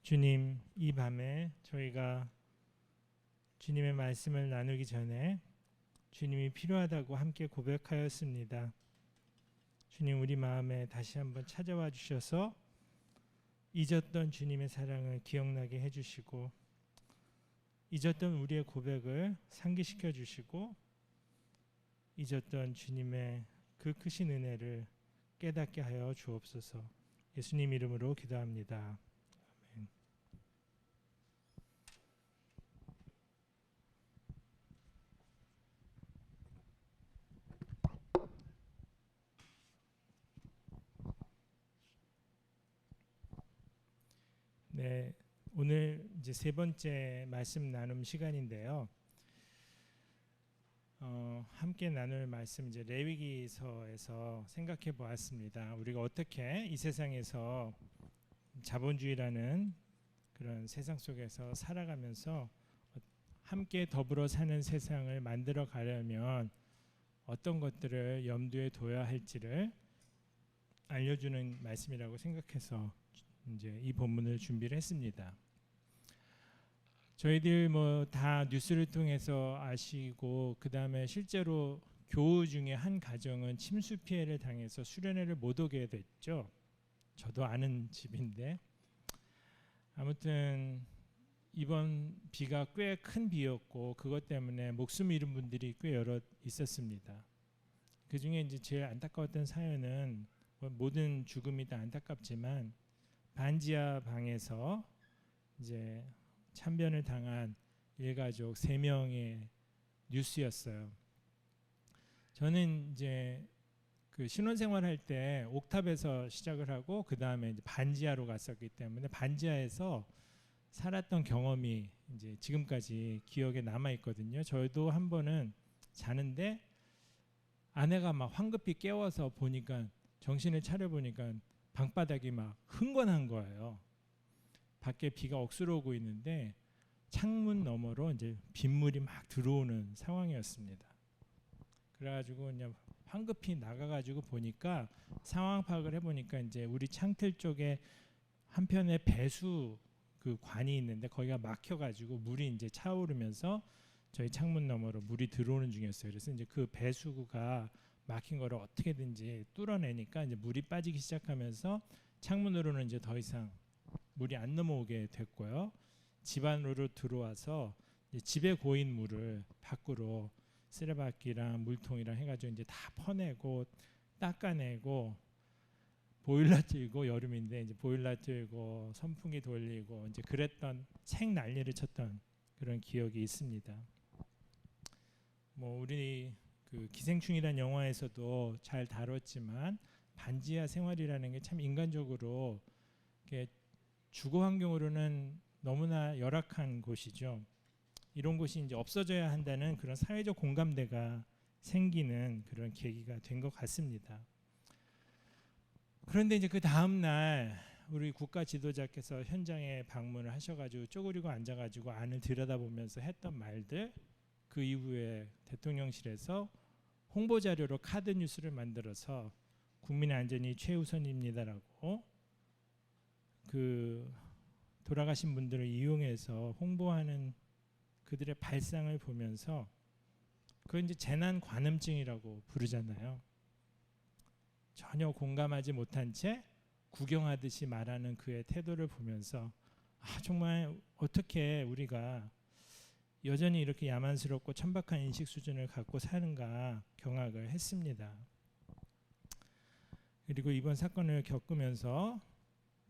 주님, 이 밤에 저희가 주님의 말씀을 나누기 전에 주님이 필요하다고 함께 고백하였습니다. 주님, 우리 마음에 다시 한번 찾아와 주셔서 잊었던 주님의 사랑을 기억나게 해주시고, 잊었던 우리의 고백을 상기시켜 주시고, 잊었던 주님의 그 크신 은혜를 깨닫게 하여 주옵소서. 예수님 이름으로 기도합니다. 아멘. 네, 오늘 이제 세 번째 말씀 나눔 시간인데요. 함께 나눌 말씀 이제 레위기서에서 생각해 보았습니다. 우리가 어떻게 이 세상에서 자본주의라는 그런 세상 속에서 살아가면서 함께 더불어 사는 세상을 만들어 가려면 어떤 것들을 염두에 둬야 할지를 알려주는 말씀이라고 생각해서 이제 이 본문을 준비를 했습니다. 저희들 뭐 다 뉴스를 통해서 아시고, 그 다음에 실제로 교우 중에 한 가정은 침수 피해를 당해서 수련회를 못 오게 됐죠. 저도 아는 집인데, 아무튼 이번 비가 꽤 큰 비였고 그것 때문에 목숨 잃은 분들이 꽤 여럿 있었습니다. 그 중에 이제 제일 안타까웠던 사연은, 모든 죽음이 다 안타깝지만 반지하 방에서 이제 참변을 당한 일가족 3명의 뉴스였어요. 저는 이제 그 신혼생활 할 때 옥탑에서 시작을 하고 그 다음에 이제 반지하로 갔었기 때문에 반지하에서 살았던 경험이 이제 지금까지 기억에 남아 있거든요. 저도 한 번은 자는데 아내가 막 황급히 깨워서 보니까, 정신을 차려 보니까 방바닥이 막 흥건한 거예요. 밖에 비가 억수로 오고 있는데 창문 너머로 이제 빗물이 막 들어오는 상황이었습니다. 그래가지고 그냥 황급히 나가가지고 보니까, 상황 파악을 해보니까 이제 우리 창틀 쪽에 한편에 배수 그 관이 있는데 거기가 막혀가지고 물이 이제 차오르면서 저희 창문 너머로 물이 들어오는 중이었어요. 그래서 이제 그 배수구가 막힌 거를 어떻게든지 뚫어내니까 이제 물이 빠지기 시작하면서 창문으로는 이제 더 이상 물이 안 넘어오게 됐고요. 집 안으로 들어와서 집에 고인 물을 밖으로 쓰레받기랑 물통이랑 해가지고 이제 다 퍼내고 닦아내고, 보일러 틀고, 여름인데 이제 보일러 틀고 선풍기 돌리고 이제 그랬던, 생 난리를 쳤던 그런 기억이 있습니다. 뭐 우리 그 기생충이라는 영화에서도 잘 다뤘지만 반지하 생활이라는 게 참 인간적으로 이렇게 주거 환경으로는 너무나 열악한 곳이죠. 이런 곳이 이제 없어져야 한다는 그런 사회적 공감대가 생기는 그런 계기가 된 것 같습니다. 그런데 이제 그 다음 날 우리 국가 지도자께서 현장에 방문을 하셔가지고 쪼그리고 앉아가지고 안을 들여다보면서 했던 말들, 그 이후에 대통령실에서 홍보 자료로 카드 뉴스를 만들어서 국민의 안전이 최우선입니다라고 그 돌아가신 분들을 이용해서 홍보하는 그들의 발상을 보면서, 그건 이제 재난 관음증이라고 부르잖아요. 전혀 공감하지 못한 채 구경하듯이 말하는 그의 태도를 보면서, 정말 어떻게 우리가 여전히 이렇게 야만스럽고 천박한 인식 수준을 갖고 사는가 경악을 했습니다. 그리고 이번 사건을 겪으면서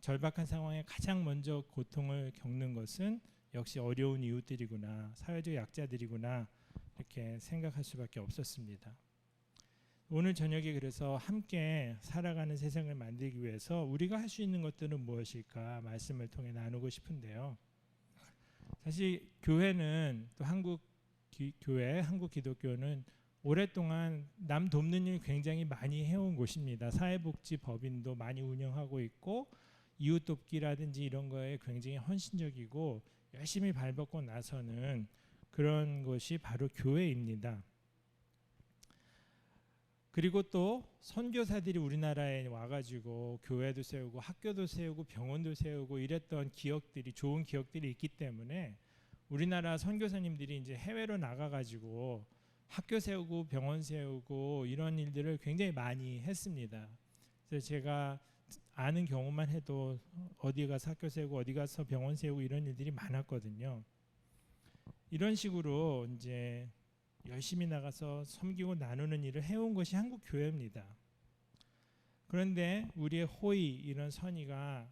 절박한 상황에 가장 먼저 고통을 겪는 것은 역시 어려운 이웃들이구나, 사회적 약자들이구나, 이렇게 생각할 수밖에 없었습니다. 오늘 저녁에 그래서 함께 살아가는 세상을 만들기 위해서 우리가 할 수 있는 것들은 무엇일까 말씀을 통해 나누고 싶은데요. 사실 교회는, 또 한국 교회, 한국 기독교는 오랫동안 남 돕는 일 굉장히 많이 해온 곳입니다. 사회복지법인도 많이 운영하고 있고, 이웃 돕기라든지 이런 거에 굉장히 헌신적이고 열심히 발벗고 나서는 그런 것이 바로 교회입니다. 그리고 또 선교사들이 우리나라에 와가지고 교회도 세우고 학교도 세우고 병원도 세우고 이랬던 기억들이, 좋은 기억들이 있기 때문에 우리나라 선교사님들이 이제 해외로 나가가지고 학교 세우고 병원 세우고 이런 일들을 굉장히 많이 했습니다. 그래서 제가 아는 경우만 해도 어디 가서 학교 세우고 어디 가서 병원 세우고 이런 일들이 많았거든요. 이런 식으로 이제 열심히 나가서 섬기고 나누는 일을 해온 것이 한국 교회입니다. 그런데 우리의 호의, 이런 선의가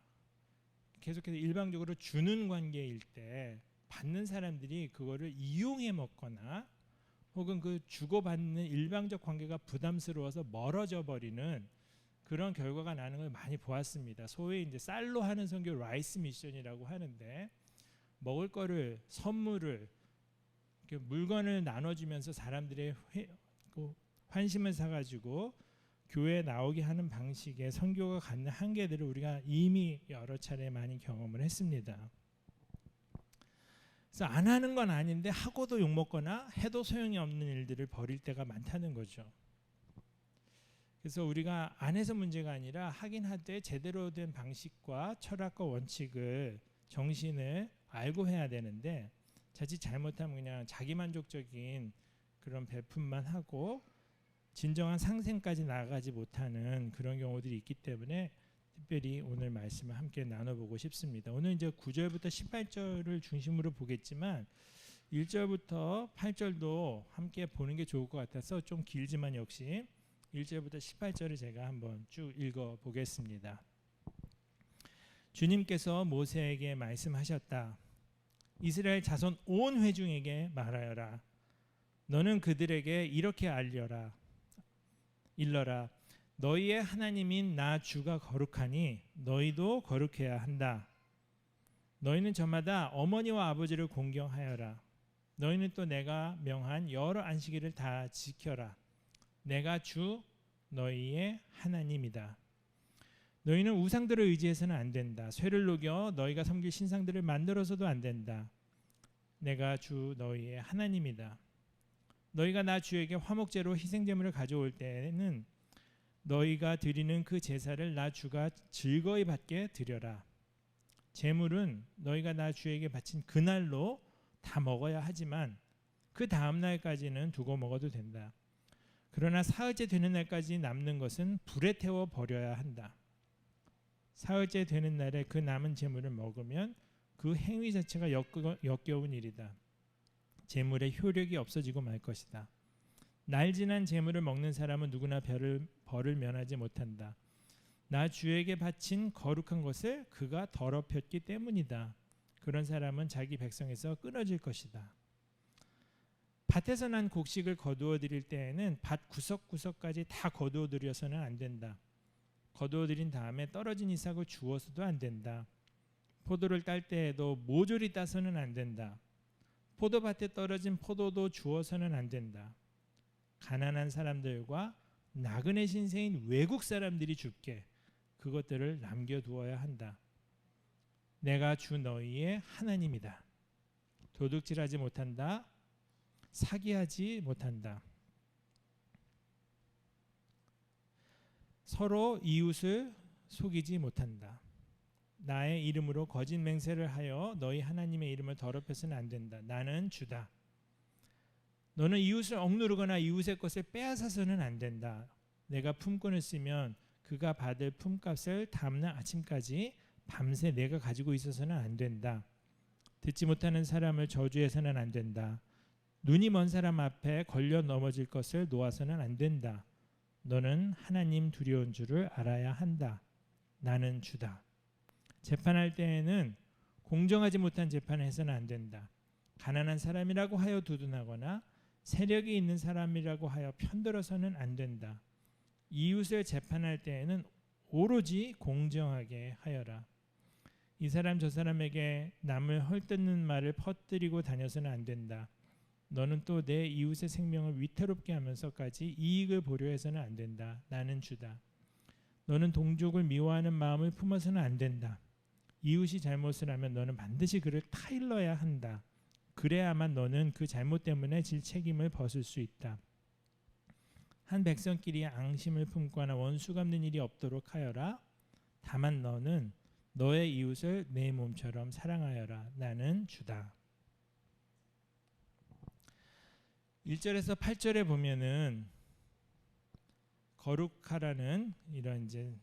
계속해서 일방적으로 주는 관계일 때 받는 사람들이 그거를 이용해 먹거나 혹은 그 주고받는 일방적 관계가 부담스러워서 멀어져 버리는 그런 결과가 나는 걸 많이 보았습니다. 소위 이제 쌀로 하는 선교, 라이스 미션이라고 하는데, 먹을 거를, 선물을, 물건을 나눠주면서 사람들의 환심을 사가지고 교회에 나오게 하는 방식의 선교가 갖는 한계들을 우리가 이미 여러 차례 많이 경험을 했습니다. 그래서 안 하는 건 아닌데 하고도 욕먹거나 해도 소용이 없는 일들을 벌일 때가 많다는 거죠. 그래서 우리가 안 해서 문제가 아니라 하긴 하되 제대로 된 방식과 철학과 원칙을, 정신을 알고 해야 되는데, 자칫 잘못하면 그냥 자기만족적인 그런 배품만 하고 진정한 상생까지 나아가지 못하는 그런 경우들이 있기 때문에 특별히 오늘 말씀을 함께 나눠보고 싶습니다. 오늘 이제 9절부터 18절을 중심으로 보겠지만 1절부터 8절도 함께 보는 게 좋을 것 같아서 좀 길지만 역시 1절부터 18절을 제가 한번 쭉 읽어보겠습니다. 주님께서 모세에게 말씀하셨다. 이스라엘 자손 온 회중에게 말하여라. 너는 그들에게 이렇게 일러라. 너희의 하나님인 나 주가 거룩하니 너희도 거룩해야 한다. 너희는 저마다 어머니와 아버지를 공경하여라. 너희는 또 내가 명한 여러 안식일을 다 지켜라. 내가 주 너희의 하나님이다. 너희는 우상들을 의지해서는 안 된다. 쇠를 녹여 너희가 섬길 신상들을 만들어서도 안 된다. 내가 주 너희의 하나님이다. 너희가 나 주에게 화목제로 희생제물을 가져올 때에는 너희가 드리는 그 제사를 나 주가 즐거이 받게 드려라. 제물은 너희가 나 주에게 바친 그날로 다 먹어야 하지만 그 다음 날까지는 두고 먹어도 된다. 그러나 사흘째 되는 날까지 남는 것은 불에 태워 버려야 한다. 사흘째 되는 날에 그 남은 제물을 먹으면 그 행위 자체가 역겨운 일이다. 제물의 효력이 없어지고 말 것이다. 날 지난 제물을 먹는 사람은 누구나 벌을 면하지 못한다. 나 주에게 바친 거룩한 것을 그가 더럽혔기 때문이다. 그런 사람은 자기 백성에서 끊어질 것이다. 밭에서 난 곡식을 거두어 드릴 때에는 밭 구석구석까지 다 거두어 드려서는 안 된다. 거두어 드린 다음에 떨어진 이삭을 주워서도 안 된다. 포도를 딸 때에도 모조리 따서는 안 된다. 포도밭에 떨어진 포도도 주워서는 안 된다. 가난한 사람들과 나그네 신세인 외국 사람들이 줄게 그것들을 남겨두어야 한다. 내가 주 너희의 하나님이다. 도둑질하지 못한다. 사기하지 못한다. 서로 이웃을 속이지 못한다. 나의 이름으로 거짓 맹세를 하여 너희 하나님의 이름을 더럽혀서는 안 된다. 나는 주다. 너는 이웃을 억누르거나 이웃의 것을 빼앗아서는 안 된다. 내가 품꾼을 쓰면 그가 받을 품값을 다음날 아침까지 밤새 내가 가지고 있어서는 안 된다. 듣지 못하는 사람을 저주해서는 안 된다. 눈이 먼 사람 앞에 걸려 넘어질 것을 놓아서는 안 된다. 너는 하나님 두려운 줄을 알아야 한다. 나는 주다. 재판할 때에는 공정하지 못한 재판을 해서는 안 된다. 가난한 사람이라고 하여 두둔하거나 세력이 있는 사람이라고 하여 편들어서는 안 된다. 이웃을 재판할 때에는 오로지 공정하게 하여라. 이 사람 저 사람에게 남을 헐뜯는 말을 퍼뜨리고 다녀서는 안 된다. 너는 또 내 이웃의 생명을 위태롭게 하면서까지 이익을 보려 해서는 안 된다. 나는 주다. 너는 동족을 미워하는 마음을 품어서는 안 된다. 이웃이 잘못을 하면 너는 반드시 그를 타일러야 한다. 그래야만 너는 그 잘못 때문에 질 책임을 벗을 수 있다. 한 백성끼리 앙심을 품거나 원수 갚는 일이 없도록 하여라. 다만 너는 너의 이웃을 내 몸처럼 사랑하여라. 나는 주다. 1절에서 8절에 보면은 거룩하라는 이런 이제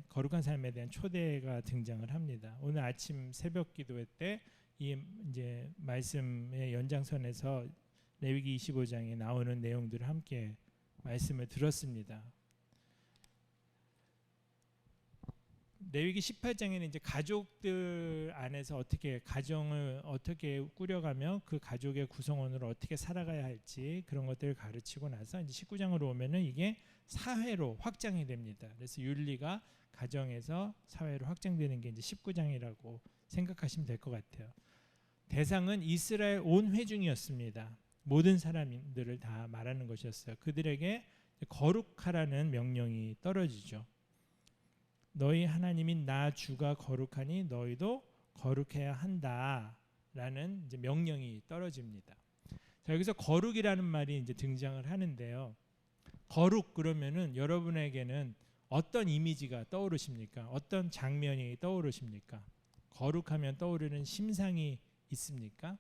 거룩한 삶에 대한 초대가 등장을 합니다. 오늘 아침 새벽 기도 때 이 이제 말씀의 연장선에서 레위기 25장에 나오는 내용들을 함께 말씀을 들었습니다. 레위기 18장에는 이제 가족들 안에서 어떻게 가정을 어떻게 꾸려가며 그 가족의 구성원으로 어떻게 살아가야 할지 그런 것들을 가르치고 나서 이제 19장으로 오면은 이게 사회로 확장이 됩니다. 그래서 윤리가 가정에서 사회로 확장되는 게 이제 19장이라고 생각하시면 될 것 같아요. 대상은 이스라엘 온 회중이었습니다. 모든 사람들을 다 말하는 것이었어요. 그들에게 거룩하라는 명령이 떨어지죠. 너희 하나님인 나 주가 거룩하니 너희도 거룩해야 한다라는 이제 명령이 떨어집니다. 자, 여기서 거룩이라는 말이 이제 등장을 하는데요. 거룩 그러면은 여러분에게는 어떤 이미지가 떠오르십니까? 어떤 장면이 떠오르십니까? 거룩하면 떠오르는 심상이 있습니까?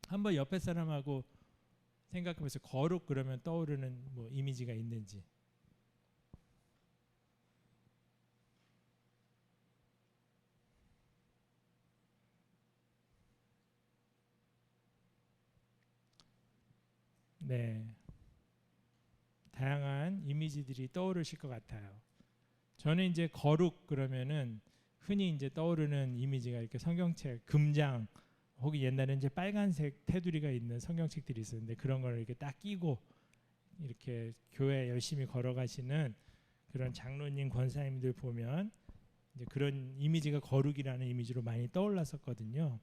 한번 옆에 사람하고 생각해보세요. 거룩 그러면 떠오르는 뭐 이미지가 있는지. 네, 다양한 이미지들이 떠오르실 것 같아요. 저는 이제 거룩 그러면은 흔히 이제 떠오르는 이미지가 이렇게 성경책 금장 혹은 옛날에 이제 빨간색 테두리가 있는 성경책들이 있었는데 그런 걸 이렇게 딱 끼고 이렇게 교회 열심히 걸어가시는 그런 장로님 권사님들 보면 이제 그런 이미지가 거룩이라는 이미지로 많이 떠올랐었거든요.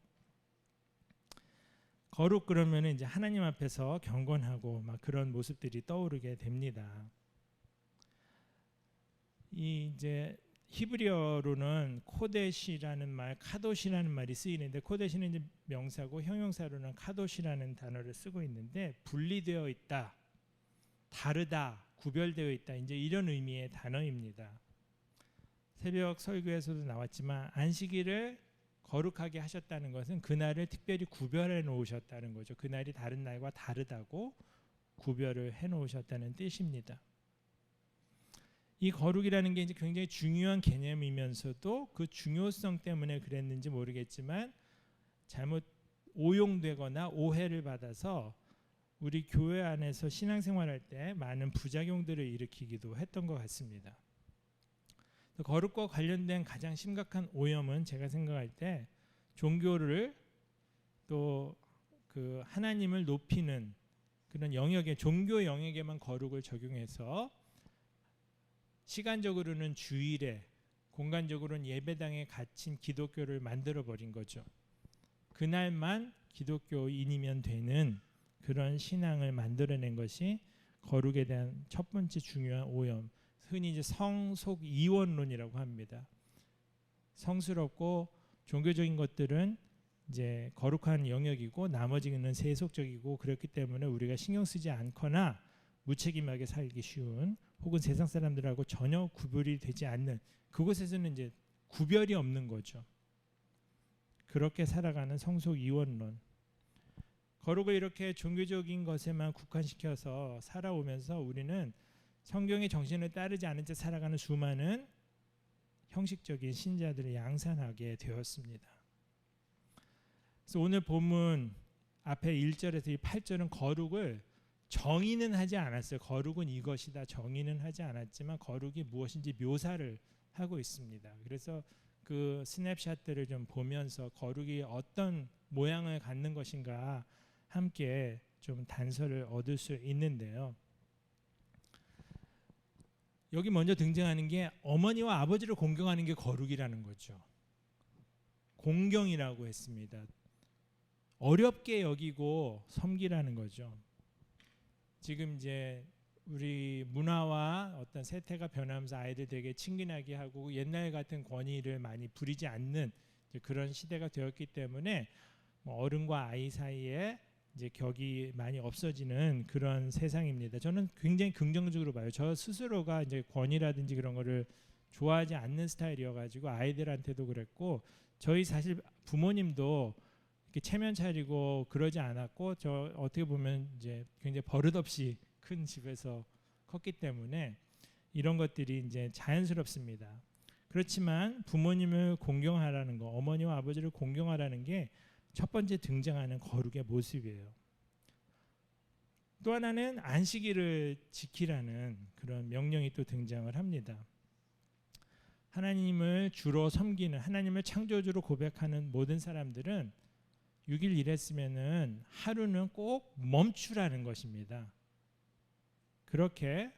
거룩 그러면은 이제 하나님 앞에서 경건하고 막 그런 모습들이 떠오르게 됩니다. 이 이제 히브리어로는 코데시라는 말, 카도시라는 말이 쓰이는데 코데시는 이제 명사고 형용사로는 카도시라는 단어를 쓰고 있는데 분리되어 있다, 다르다, 구별되어 있다 이제 이런 의미의 단어입니다. 새벽 설교에서도 나왔지만 안식일을 거룩하게 하셨다는 것은 그날을 특별히 구별해 놓으셨다는 거죠. 그날이 다른 날과 다르다고 구별을 해 놓으셨다는 뜻입니다. 이 거룩이라는 게 이제 굉장히 중요한 개념이면서도 그 중요성 때문에 그랬는지 모르겠지만 잘못 오용되거나 오해를 받아서 우리 교회 안에서 신앙생활할 때 많은 부작용들을 일으키기도 했던 것 같습니다. 거룩과 관련된 가장 심각한 오염은 제가 생각할 때 종교를 또 그 하나님을 높이는 그런 영역에 종교 영역에만 거룩을 적용해서 시간적으로는 주일에 공간적으로는 예배당에 갇힌 기독교를 만들어 버린 거죠. 그날만 기독교인이면 되는 그런 신앙을 만들어낸 것이 거룩에 대한 첫 번째 중요한 오염. 흔히 이제 성속 이원론이라고 합니다. 성스럽고 종교적인 것들은 이제 거룩한 영역이고 나머지는 세속적이고 그렇기 때문에 우리가 신경 쓰지 않거나 무책임하게 살기 쉬운 혹은 세상 사람들하고 전혀 구별이 되지 않는 그곳에서는 이제 구별이 없는 거죠. 그렇게 살아가는 성속 이원론. 거룩을 이렇게 종교적인 것에만 국한시켜서 살아오면서 우리는 성경의 정신을 따르지 않은 채 살아가는 수많은 형식적인 신자들을 양산하게 되었습니다. 그래서 오늘 본문 앞에 1절에서 이 8절은 거룩을 정의는 하지 않았어요. 거룩은 이것이다 정의는 하지 않았지만 거룩이 무엇인지 묘사를 하고 있습니다. 그래서 그 스냅샷들을 좀 보면서 거룩이 어떤 모양을 갖는 것인가 함께 좀 단서를 얻을 수 있는데요. 여기 먼저 등장하는 게 어머니와 아버지를 공경하는 게 거룩이라는 거죠. 공경이라고 했습니다. 어렵게 여기고 섬기라는 거죠. 지금 이제 우리 문화와 어떤 세태가 변하면서 아이들 되게 친근하게 하고 옛날 같은 권위를 많이 부리지 않는 그런 시대가 되었기 때문에 어른과 아이 사이에 이제 격이 많이 없어지는 그런 세상입니다. 저는 굉장히 긍정적으로 봐요. 저 스스로가 이제 권위라든지 그런 거를 좋아하지 않는 스타일이어가지고 아이들한테도 그랬고, 저희 사실 부모님도 이렇게 체면 차리고 그러지 않았고, 저 어떻게 보면 이제 굉장히 버릇없이 큰 집에서 컸기 때문에 이런 것들이 이제 자연스럽습니다. 그렇지만 부모님을 공경하라는 거, 어머니와 아버지를 공경하라는 게 첫 번째 등장하는 거룩의 모습이에요. 또 하나는 안식일을 지키라는 그런 명령이 또 등장을 합니다. 하나님을 주로 섬기는, 하나님을 창조주로 고백하는 모든 사람들은 6일 일했으면은 하루는 꼭 멈추라는 것입니다. 그렇게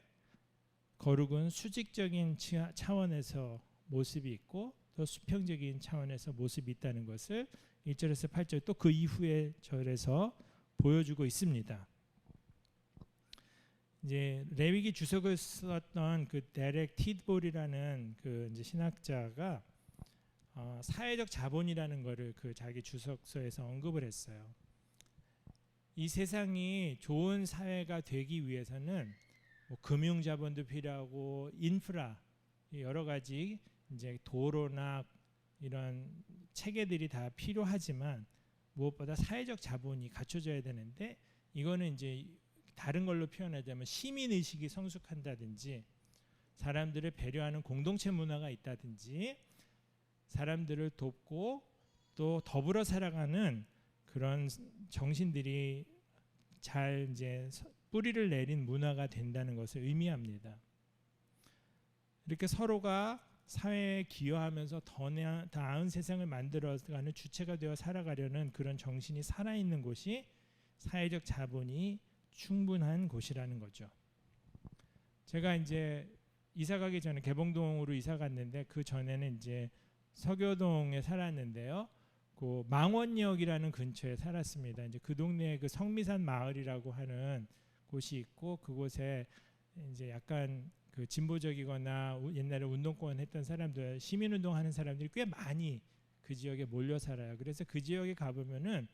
거룩은 수직적인 차원에서 모습이 있고 또 수평적인 차원에서 모습이 있다는 것을 1절에서 8절 또 그 이후의 절에서 보여주고 있습니다. 이제 레위기 주석을 썼던 그 데렉 티드볼이라는 그 이제 신학자가 사회적 자본이라는 거를 그 자기 주석서에서 언급을 했어요. 이 세상이 좋은 사회가 되기 위해서는 뭐 금융 자본도 필요하고 인프라 여러 가지 이제 도로나 이런 체계들이 다 필요하지만 무엇보다 사회적 자본이 갖춰져야 되는데, 이거는 이제 다른 걸로 표현하자면 시민 의식이 성숙한다든지 사람들을 배려하는 공동체 문화가 있다든지 사람들을 돕고 또 더불어 살아가는 그런 정신들이 잘 이제 뿌리를 내린 문화가 된다는 것을 의미합니다. 이렇게 서로가 사회에 기여하면서 더 나은 세상을 만들어가는 주체가 되어 살아가려는 그런 정신이 살아있는 곳이 사회적 자본이 충분한 곳이라는 거죠. 제가 이제 이사 가기 전에 개봉동으로 이사 갔는데 그 전에는 이제 서교동에 살았는데요. 그 망원역이라는 근처에 살았습니다. 이제 그 동네에 그 성미산 마을이라고 하는 곳이 있고, 그곳에 이제 약간 그 진보적이거나 옛날에 운동권 했던 사람들, 시민운동 하는 사람들이 꽤 많이 그 지역에 몰려 살아요. 그래서 그 지역에 가보면은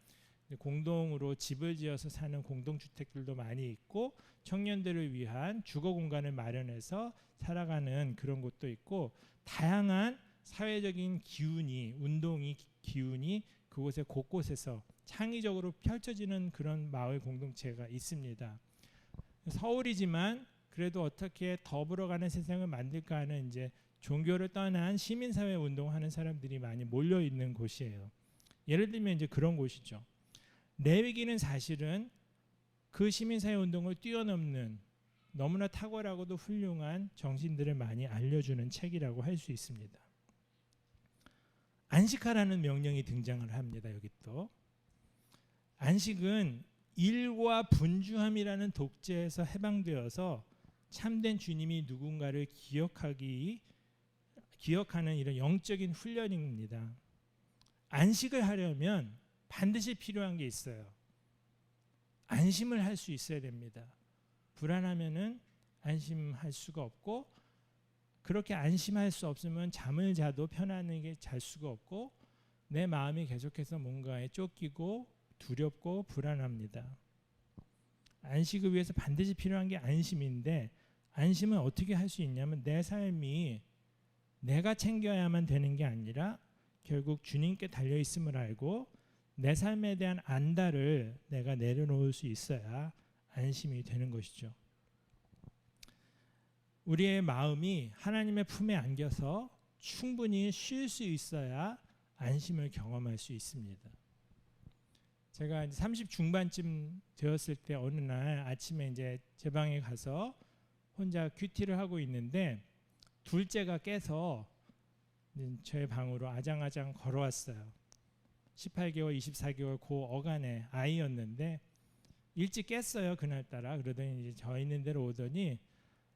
공동으로 집을 지어서 사는 공동주택들도 많이 있고, 청년들을 위한 주거 공간을 마련해서 살아가는 그런 곳도 있고, 다양한 사회적인 기운이, 운동이 기운이 그곳에 곳곳에서 창의적으로 펼쳐지는 그런 마을 공동체가 있습니다. 서울이지만 그래도 어떻게 더불어가는 세상을 만들까 하는 이제 종교를 떠난 시민사회 운동하는 사람들이 많이 몰려 있는 곳이에요. 예를 들면 이제 그런 곳이죠. 레위기는 사실은 그 시민사회 운동을 뛰어넘는 너무나 탁월하고도 훌륭한 정신들을 많이 알려주는 책이라고 할 수 있습니다. 안식하라는 명령이 등장을 합니다. 여기 또 안식은 일과 분주함이라는 독재에서 해방되어서 참된 주님이 누군가를 기억하는 이런 영적인 훈련입니다. 안식을 하려면 반드시 필요한 게 있어요. 안심을 할 수 있어야 됩니다. 불안하면은 안심할 수가 없고, 그렇게 안심할 수 없으면 잠을 자도 편안하게 잘 수가 없고, 내 마음이 계속해서 뭔가에 쫓기고 두렵고 불안합니다. 안식을 위해서 반드시 필요한 게 안심인데, 안심은 어떻게 할 수 있냐면 내 삶이 내가 챙겨야만 되는 게 아니라 결국 주님께 달려 있음을 알고 내 삶에 대한 안달을 내가 내려놓을 수 있어야 안심이 되는 것이죠. 우리의 마음이 하나님의 품에 안겨서 충분히 쉴 수 있어야 안심을 경험할 수 있습니다. 제가 이제 30 중반쯤 되었을 때 어느 날 아침에 이제 제 방에 가서 혼자 큐티를 하고 있는데 둘째가 깨서 저의 방으로 아장아장 걸어왔어요. 18개월, 24개월 그 어간의 아이였는데 일찍 깼어요. 그날따라. 그러더니 이제 저 있는 데로 오더니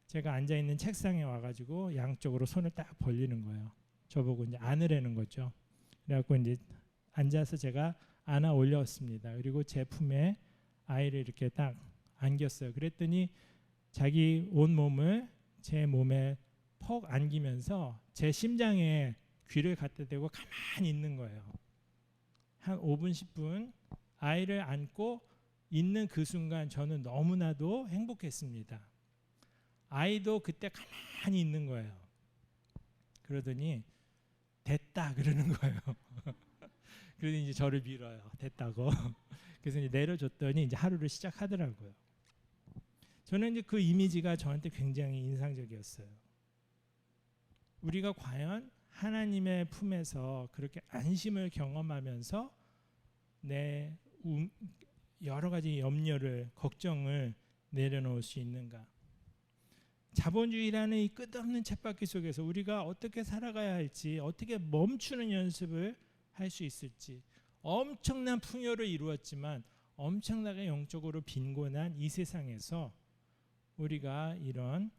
제가 앉아있는 책상에 와가지고 양쪽으로 손을 딱 벌리는 거예요. 저보고 이제 안으라는 거죠. 그래갖고 이제 앉아서 제가 안아 올렸습니다. 그리고 제 품에 아이를 이렇게 딱 안겼어요. 그랬더니 자기 온 몸을 제 몸에 퍽 안기면서 제 심장에 귀를 갖다 대고 가만히 있는 거예요. 한 5분 10분 아이를 안고 있는 그 순간 저는 너무나도 행복했습니다. 아이도 그때 가만히 있는 거예요. 그러더니 됐다 그러는 거예요. 그러더니 이제 저를 밀어요. 됐다고. 그래서 이제 내려줬더니 이제 하루를 시작하더라고요. 저는 이제 그 이미지가 저한테 굉장히 인상적이었어요. 우리가 과연 하나님의 품에서 그렇게 안심을 경험하면서 내 여러 가지 염려를, 걱정을 내려놓을 수 있는가? 자본주의라는 이 끝없는 쳇바퀴 속에서 우리가 어떻게 살아가야 할지, 어떻게 멈추는 연습을 할 수 있을지, 엄청난 풍요를 이루었지만 엄청나게 영적으로 빈곤한 이 세상에서 우리가 이런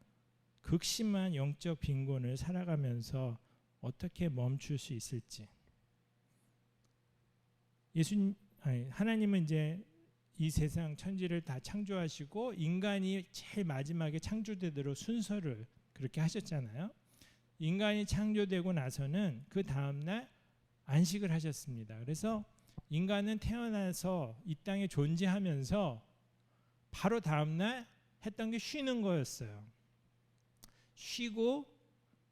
극심한 영적 빈곤을 살아가면서 어떻게 멈출 수 있을지. 하나님은 이제 이 세상 천지를 다 창조하시고 인간이 제일 마지막에 창조되도록 순서를 그렇게 하셨잖아요. 인간이 창조되고 나서는 그 다음날 안식을 하셨습니다. 그래서 인간은 태어나서 이 땅에 존재하면서 바로 다음날 했던 게 쉬는 거였어요. 쉬고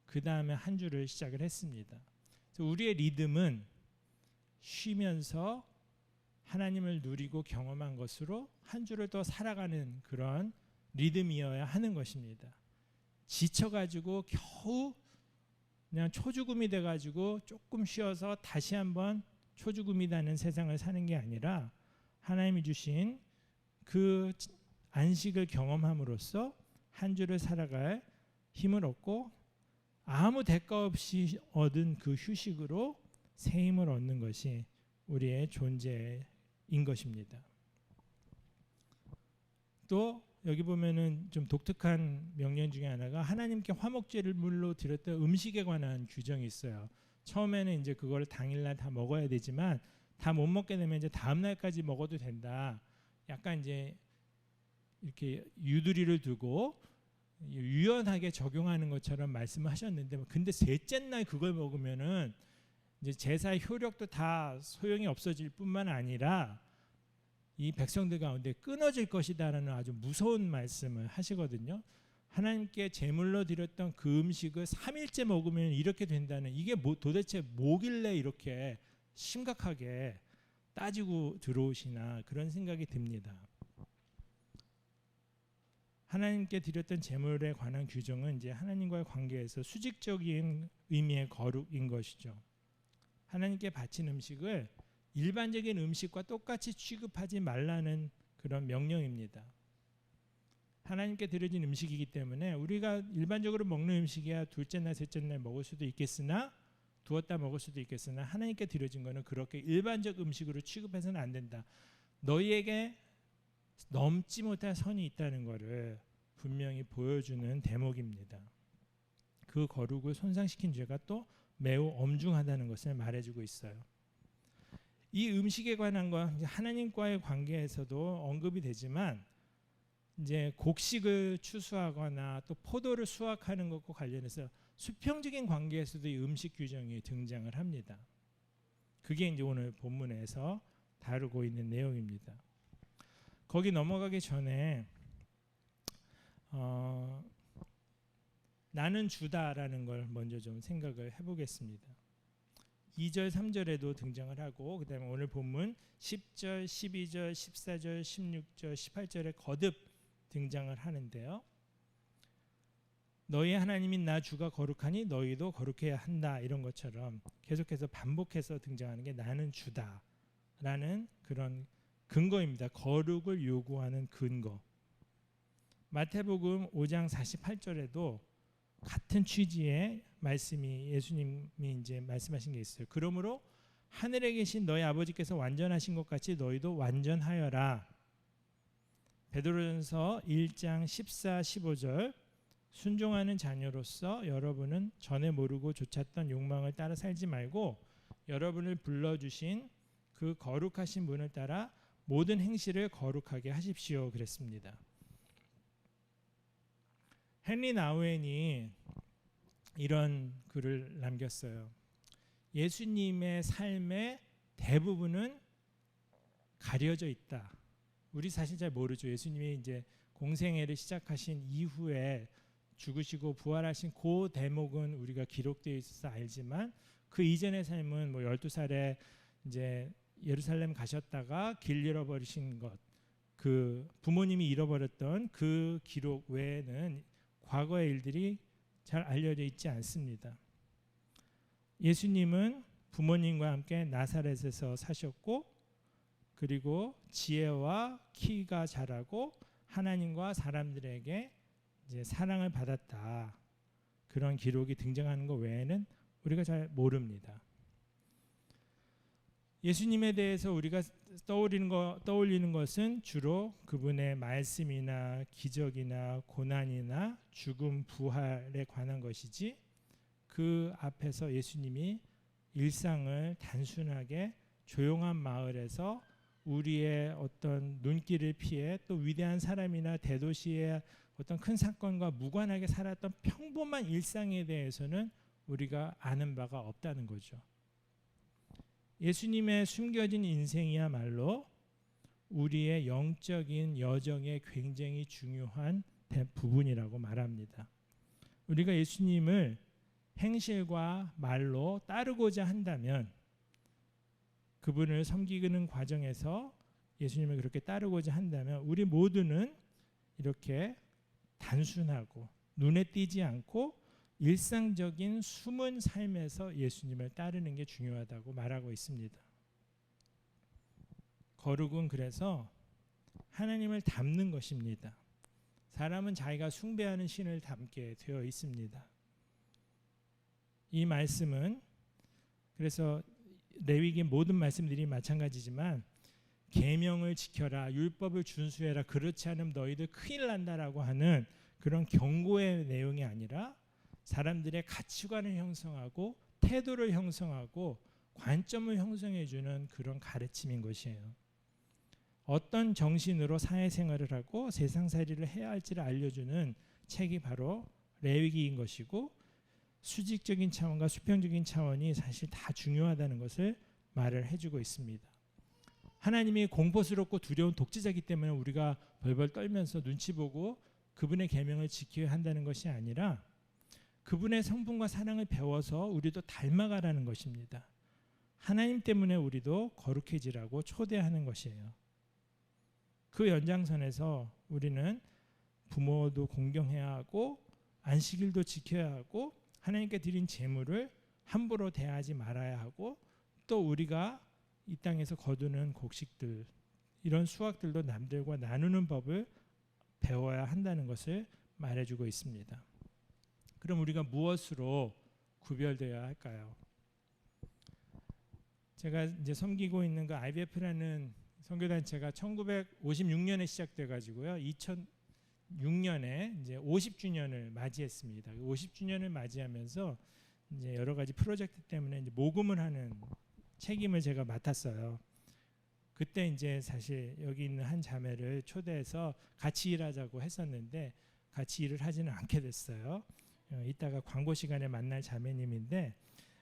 그 다음에 한 주를 시작을 했습니다. 그래서 우리의 리듬은 쉬면서 하나님을 누리고 경험한 것으로 한 주를 더 살아가는 그런 리듬이어야 하는 것입니다. 지쳐가지고 겨우 그냥 초죽음이 돼가지고 조금 쉬어서 다시 한번 초죽음이 되는 세상을 사는 게 아니라 하나님이 주신 그 안식을 경험함으로써 한 주를 살아갈 힘을 얻고 아무 대가 없이 얻은 그 휴식으로 새 힘을 얻는 것이 우리의 존재인 것입니다. 또 여기 보면은 좀 독특한 명령 중에 하나가 하나님께 화목제물로 드렸던 음식에 관한 규정이 있어요. 처음에는 이제 그걸 당일날 다 먹어야 되지만 다 못 먹게 되면 이제 다음 날까지 먹어도 된다. 약간 이제 이렇게 유두리를 두고 유연하게 적용하는 것처럼 말씀하셨는데, 근데 셋째 날 그걸 먹으면은 이제 제사의 효력도 다 소용이 없어질 뿐만 아니라 이 백성들 가운데 끊어질 것이다라는 아주 무서운 말씀을 하시거든요. 하나님께 제물로 드렸던 그 음식을 3일째 먹으면 이렇게 된다는, 이게 도대체 뭐길래 이렇게 심각하게 따지고 들어오시나 그런 생각이 듭니다. 하나님께 드렸던 제물에 관한 규정은 이제 하나님과의 관계에서 수직적인 의미의 거룩인 것이죠. 하나님께 바친 음식을 일반적인 음식과 똑같이 취급하지 말라는 그런 명령입니다. 하나님께 드려진 음식이기 때문에 우리가 일반적으로 먹는 음식이야 둘째 날, 셋째 날 먹을 수도 있겠으나, 두었다 먹을 수도 있겠으나, 하나님께 드려진 것은 그렇게 일반적 음식으로 취급해서는 안 된다. 너희에게 넘지 못할 선이 있다는 것을 분명히 보여주는 대목입니다. 그 거룩을 손상시킨 죄가 또 매우 엄중하다는 것을 말해주고 있어요. 이 음식에 관한 건 하나님과의 관계에서도 언급이 되지만, 이제 곡식을 추수하거나 또 포도를 수확하는 것과 관련해서 수평적인 관계에서도 이 음식 규정이 등장을 합니다. 그게 이제 오늘 본문에서 다루고 있는 내용입니다. 거기 넘어가기 전에 나는 주다라는 걸 먼저 좀 생각을 해보겠습니다. 2절, 3절에도 등장을 하고, 그 다음에 오늘 본문 10절, 12절, 14절, 16절, 18절에 거듭 등장을 하는데요. 너희 하나님인 나 주가 거룩하니 너희도 거룩해야 한다, 이런 것처럼 계속해서 반복해서 등장하는 게 나는 주다라는 그런 근거입니다. 거룩을 요구하는 근거. 마태복음 5장 48절에도 같은 취지의 말씀이, 예수님이 이제 말씀하신 게 있어요. 그러므로 하늘에 계신 너희 아버지께서 완전하신 것 같이 너희도 완전하여라. 베드로전서 1장 14, 15절 순종하는 자녀로서 여러분은 전에 모르고 좇았던 욕망을 따라 살지 말고 여러분을 불러주신 그 거룩하신 분을 따라 모든 행실을 거룩하게 하십시오, 그랬습니다. 헨리 나우엔이 이런 글을 남겼어요. 예수님의 삶의 대부분은 가려져 있다. 우리 사실 잘 모르죠. 예수님이 이제 공생애를 시작하신 이후에 죽으시고 부활하신 그 대목은 우리가 기록되어 있어서 알지만 그 이전의 삶은 뭐 12살에 이제 예루살렘 가셨다가 길 잃어버리신 것, 그 부모님이 잃어버렸던 그 기록 외에는 과거의 일들이 잘 알려져 있지 않습니다. 예수님은 부모님과 함께 나사렛에서 사셨고 그리고 지혜와 키가 자라고 하나님과 사람들에게 이제 사랑을 받았다. 그런 기록이 등장하는 것 외에는 우리가 잘 모릅니다. 예수님에 대해서 우리가 떠올리는 것은 주로 그분의 말씀이나 기적이나 고난이나 죽음, 부활에 관한 것이지 그 앞에서 예수님이 일상을 단순하게 조용한 마을에서 우리의 어떤 눈길을 피해 또 위대한 사람이나 대도시의 어떤 큰 사건과 무관하게 살았던 평범한 일상에 대해서는 우리가 아는 바가 없다는 거죠. 예수님의 숨겨진 인생이야말로 우리의 영적인 여정에 굉장히 중요한 부분이라고 말합니다. 우리가 예수님을 행실과 말로 따르고자 한다면 그분을 섬기는 과정에서 예수님을 그렇게 따르고자 한다면 우리 모두는 이렇게 단순하고 눈에 띄지 않고 일상적인 숨은 삶에서 예수님을 따르는 게 중요하다고 말하고 있습니다. 거룩은 그래서 하나님을 닮는 것입니다. 사람은 자기가 숭배하는 신을 닮게 되어 있습니다. 이 말씀은 그래서 레위기 모든 말씀들이 마찬가지지만 계명을 지켜라, 율법을 준수해라, 그렇지 않으면 너희들 큰일 난다라고 하는 그런 경고의 내용이 아니라 사람들의 가치관을 형성하고 태도를 형성하고 관점을 형성해주는 그런 가르침인 것이에요. 어떤 정신으로 사회생활을 하고 세상살이를 해야 할지를 알려주는 책이 바로 레위기인 것이고 수직적인 차원과 수평적인 차원이 사실 다 중요하다는 것을 말을 해주고 있습니다. 하나님이 공포스럽고 두려운 독재자이기 때문에 우리가 벌벌 떨면서 눈치 보고 그분의 계명을 지켜야 한다는 것이 아니라 그분의 성품과 사랑을 배워서 우리도 닮아가라는 것입니다. 하나님 때문에 우리도 거룩해지라고 초대하는 것이에요. 그 연장선에서 우리는 부모도 공경해야 하고 안식일도 지켜야 하고 하나님께 드린 제물을 함부로 대하지 말아야 하고 또 우리가 이 땅에서 거두는 곡식들 이런 수확들도 남들과 나누는 법을 배워야 한다는 것을 말해주고 있습니다. 그럼 우리가 무엇으로 구별되어야 할까요? 제가 이제 섬기고 있는 그 IBF라는 선교단체가 1956년에 시작돼 가지고요. 2006년에 이제 50주년을 맞이했습니다. 50주년을 맞이하면서 이제 여러 가지 프로젝트 때문에 이제 모금을 하는 책임을 제가 맡았어요. 그때 이제 사실 여기 있는 한 자매를 초대해서 같이 일하자고 했었는데 같이 일을 하지는 않게 됐어요. 이따가 광고 시간에 만날 자매님인데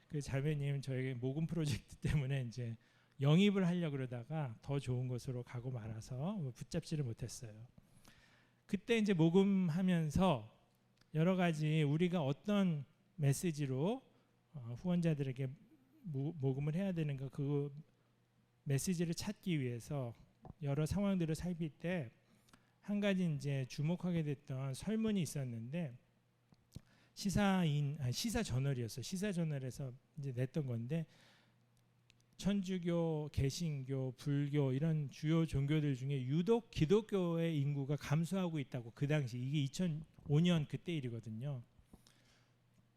그 자매님 저에게 모금 프로젝트 때문에 이제 영입을 하려고 그러다가 더 좋은 곳으로 가고 말아서 붙잡지를 못했어요. 그때 이제 모금하면서 여러 가지 우리가 어떤 메시지로 후원자들에게 모금을 해야 되는가 그 메시지를 찾기 위해서 여러 상황들을 살필 때 한 가지 이제 주목하게 됐던 설문이 있었는데 시사저널이었어요. 시사저널에서 이제 냈던 건데 천주교, 개신교, 불교 이런 주요 종교들 중에 유독 기독교의 인구가 감소하고 있다고 그 당시 이게 2005년 그때 일이거든요.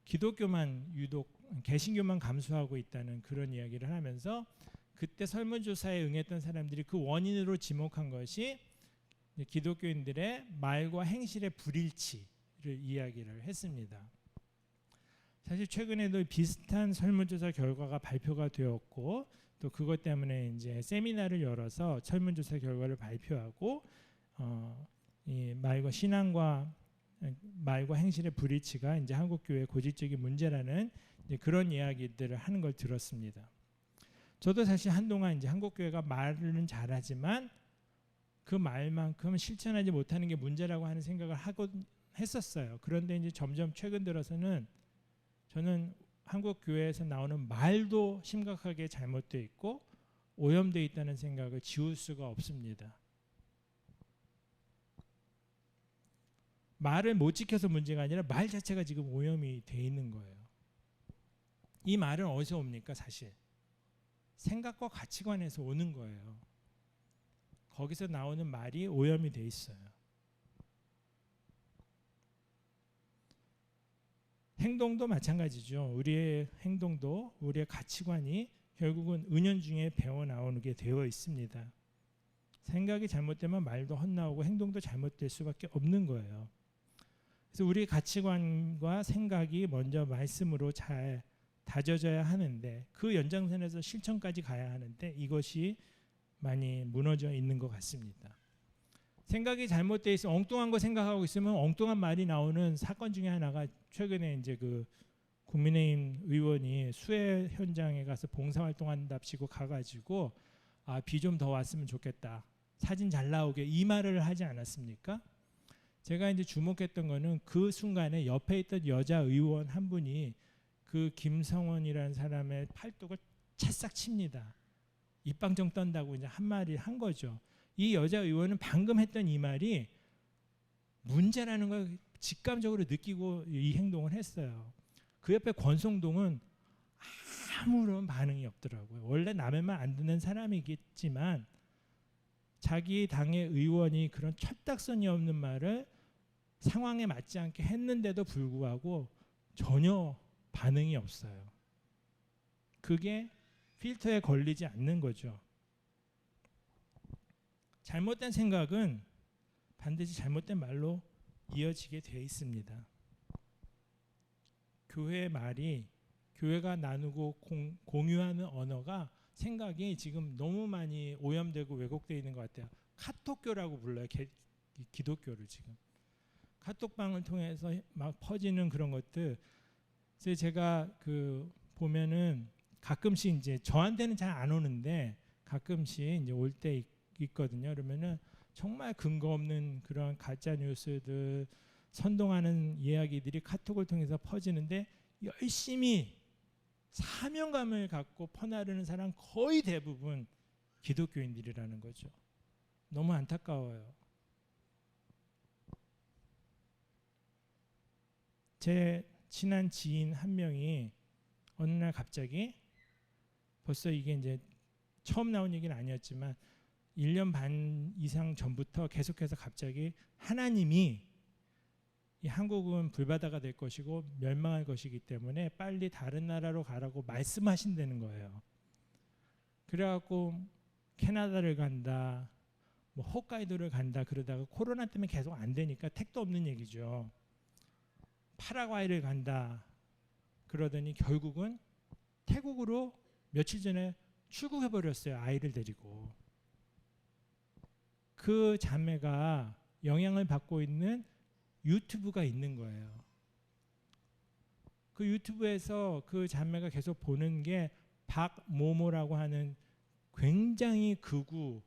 기독교만 유독 개신교만 감소하고 있다는 그런 이야기를 하면서 그때 설문조사에 응했던 사람들이 그 원인으로 지목한 것이 기독교인들의 말과 행실의 불일치를 이야기를 했습니다. 사실 최근에도 비슷한 설문조사 결과가 발표가 되었고 또 그것 때문에 이제 세미나를 열어서 설문조사 결과를 발표하고 이 말과 신앙과 말과 행실의 불일치가 이제 한국 교회의 고질적인 문제라는 이제 그런 이야기들을 하는 걸 들었습니다. 저도 사실 한동안 이제 한국 교회가 말은 잘하지만 그 말만큼 실천하지 못하는 게 문제라고 하는 생각을 하고 했었어요. 그런데 이제 점점 최근 들어서는 저는 한국 교회에서 나오는 말도 심각하게 잘못되어 있고 오염되어 있다는 생각을 지울 수가 없습니다. 말을 못 지켜서 문제가 아니라 말 자체가 지금 오염이 돼 있는 거예요. 이 말은 어디서 옵니까? 사실 생각과 가치관에서 오는 거예요. 거기서 나오는 말이 오염이 돼 있어요. 행동도 마찬가지죠. 우리의 행동도 우리의 가치관이 결국은 은연중에 배워 나오게 되어 있습니다. 생각이 잘못되면 말도 헛나오고 행동도 잘못될 수밖에 없는 거예요. 그래서 우리 가치관과 생각이 먼저 말씀으로 잘 다져져야 하는데 그 연장선에서 실천까지 가야 하는데 이것이 많이 무너져 있는 것 같습니다. 생각이 잘못돼 있어 엉뚱한 거 생각하고 있으면 엉뚱한 말이 나오는 사건 중에 하나가 최근에 이제 그 국민의힘 의원이 수해 현장에 가서 봉사활동한답시고 가가지고 비 좀 더 왔으면 좋겠다. 사진 잘 나오게 이 말을 하지 않았습니까? 제가 이제 주목했던 거는 그 순간에 옆에 있던 여자 의원 한 분이 그 김성원이라는 사람의 팔뚝을 찰싹 칩니다. 입방정 떤다고 이제 한 말이 한 거죠. 이 여자 의원은 방금 했던 이 말이 문제라는 걸 직감적으로 느끼고 이 행동을 했어요. 그 옆에 권성동은 아무런 반응이 없더라고요. 원래 남의 말 안 듣는 사람이겠지만 자기 당의 의원이 그런 철딱선이 없는 말을 상황에 맞지 않게 했는데도 불구하고 전혀 반응이 없어요. 그게 필터에 걸리지 않는 거죠. 잘못된 생각은 반드시 잘못된 말로 이어지게 되어 있습니다. 교회의 말이 교회가 나누고 공유하는 언어가 생각이 지금 너무 많이 오염되고 왜곡되어 있는 것 같아요. 카톡교라고 불러요. 기독교를 지금. 카톡방을 통해서 막 퍼지는 그런 것들. 그래서 제가 그 보면은 가끔씩 이제 저한테는 잘 안 오는데 가끔씩 이제 올 때 있거든요. 그러면은 정말 근거 없는 그런 가짜 뉴스들 선동하는 이야기들이 카톡을 통해서 퍼지는데 열심히 사명감을 갖고 퍼나르는 사람 거의 대부분 기독교인들이라는 거죠. 너무 안타까워요. 제 친한 지인 한 명이 어느 날 갑자기 벌써 이게 이제 처음 나온 얘기는 아니었지만 1년 반 이상 전부터 계속해서 갑자기 하나님이 이 한국은 불바다가 될 것이고 멸망할 것이기 때문에 빨리 다른 나라로 가라고 말씀하신다는 거예요. 그래갖고 캐나다를 간다, 뭐 홋카이도를 간다 그러다가 코로나 때문에 계속 안 되니까 택도 없는 얘기죠. 파라과이를 간다 그러더니 결국은 태국으로 며칠 전에 출국해버렸어요. 아이를 데리고. 그 자매가 영향을 받고 있는 유튜브가 있는 거예요. 그 유튜브에서 그 자매가 계속 보는 게 박모모라고 하는 굉장히 극우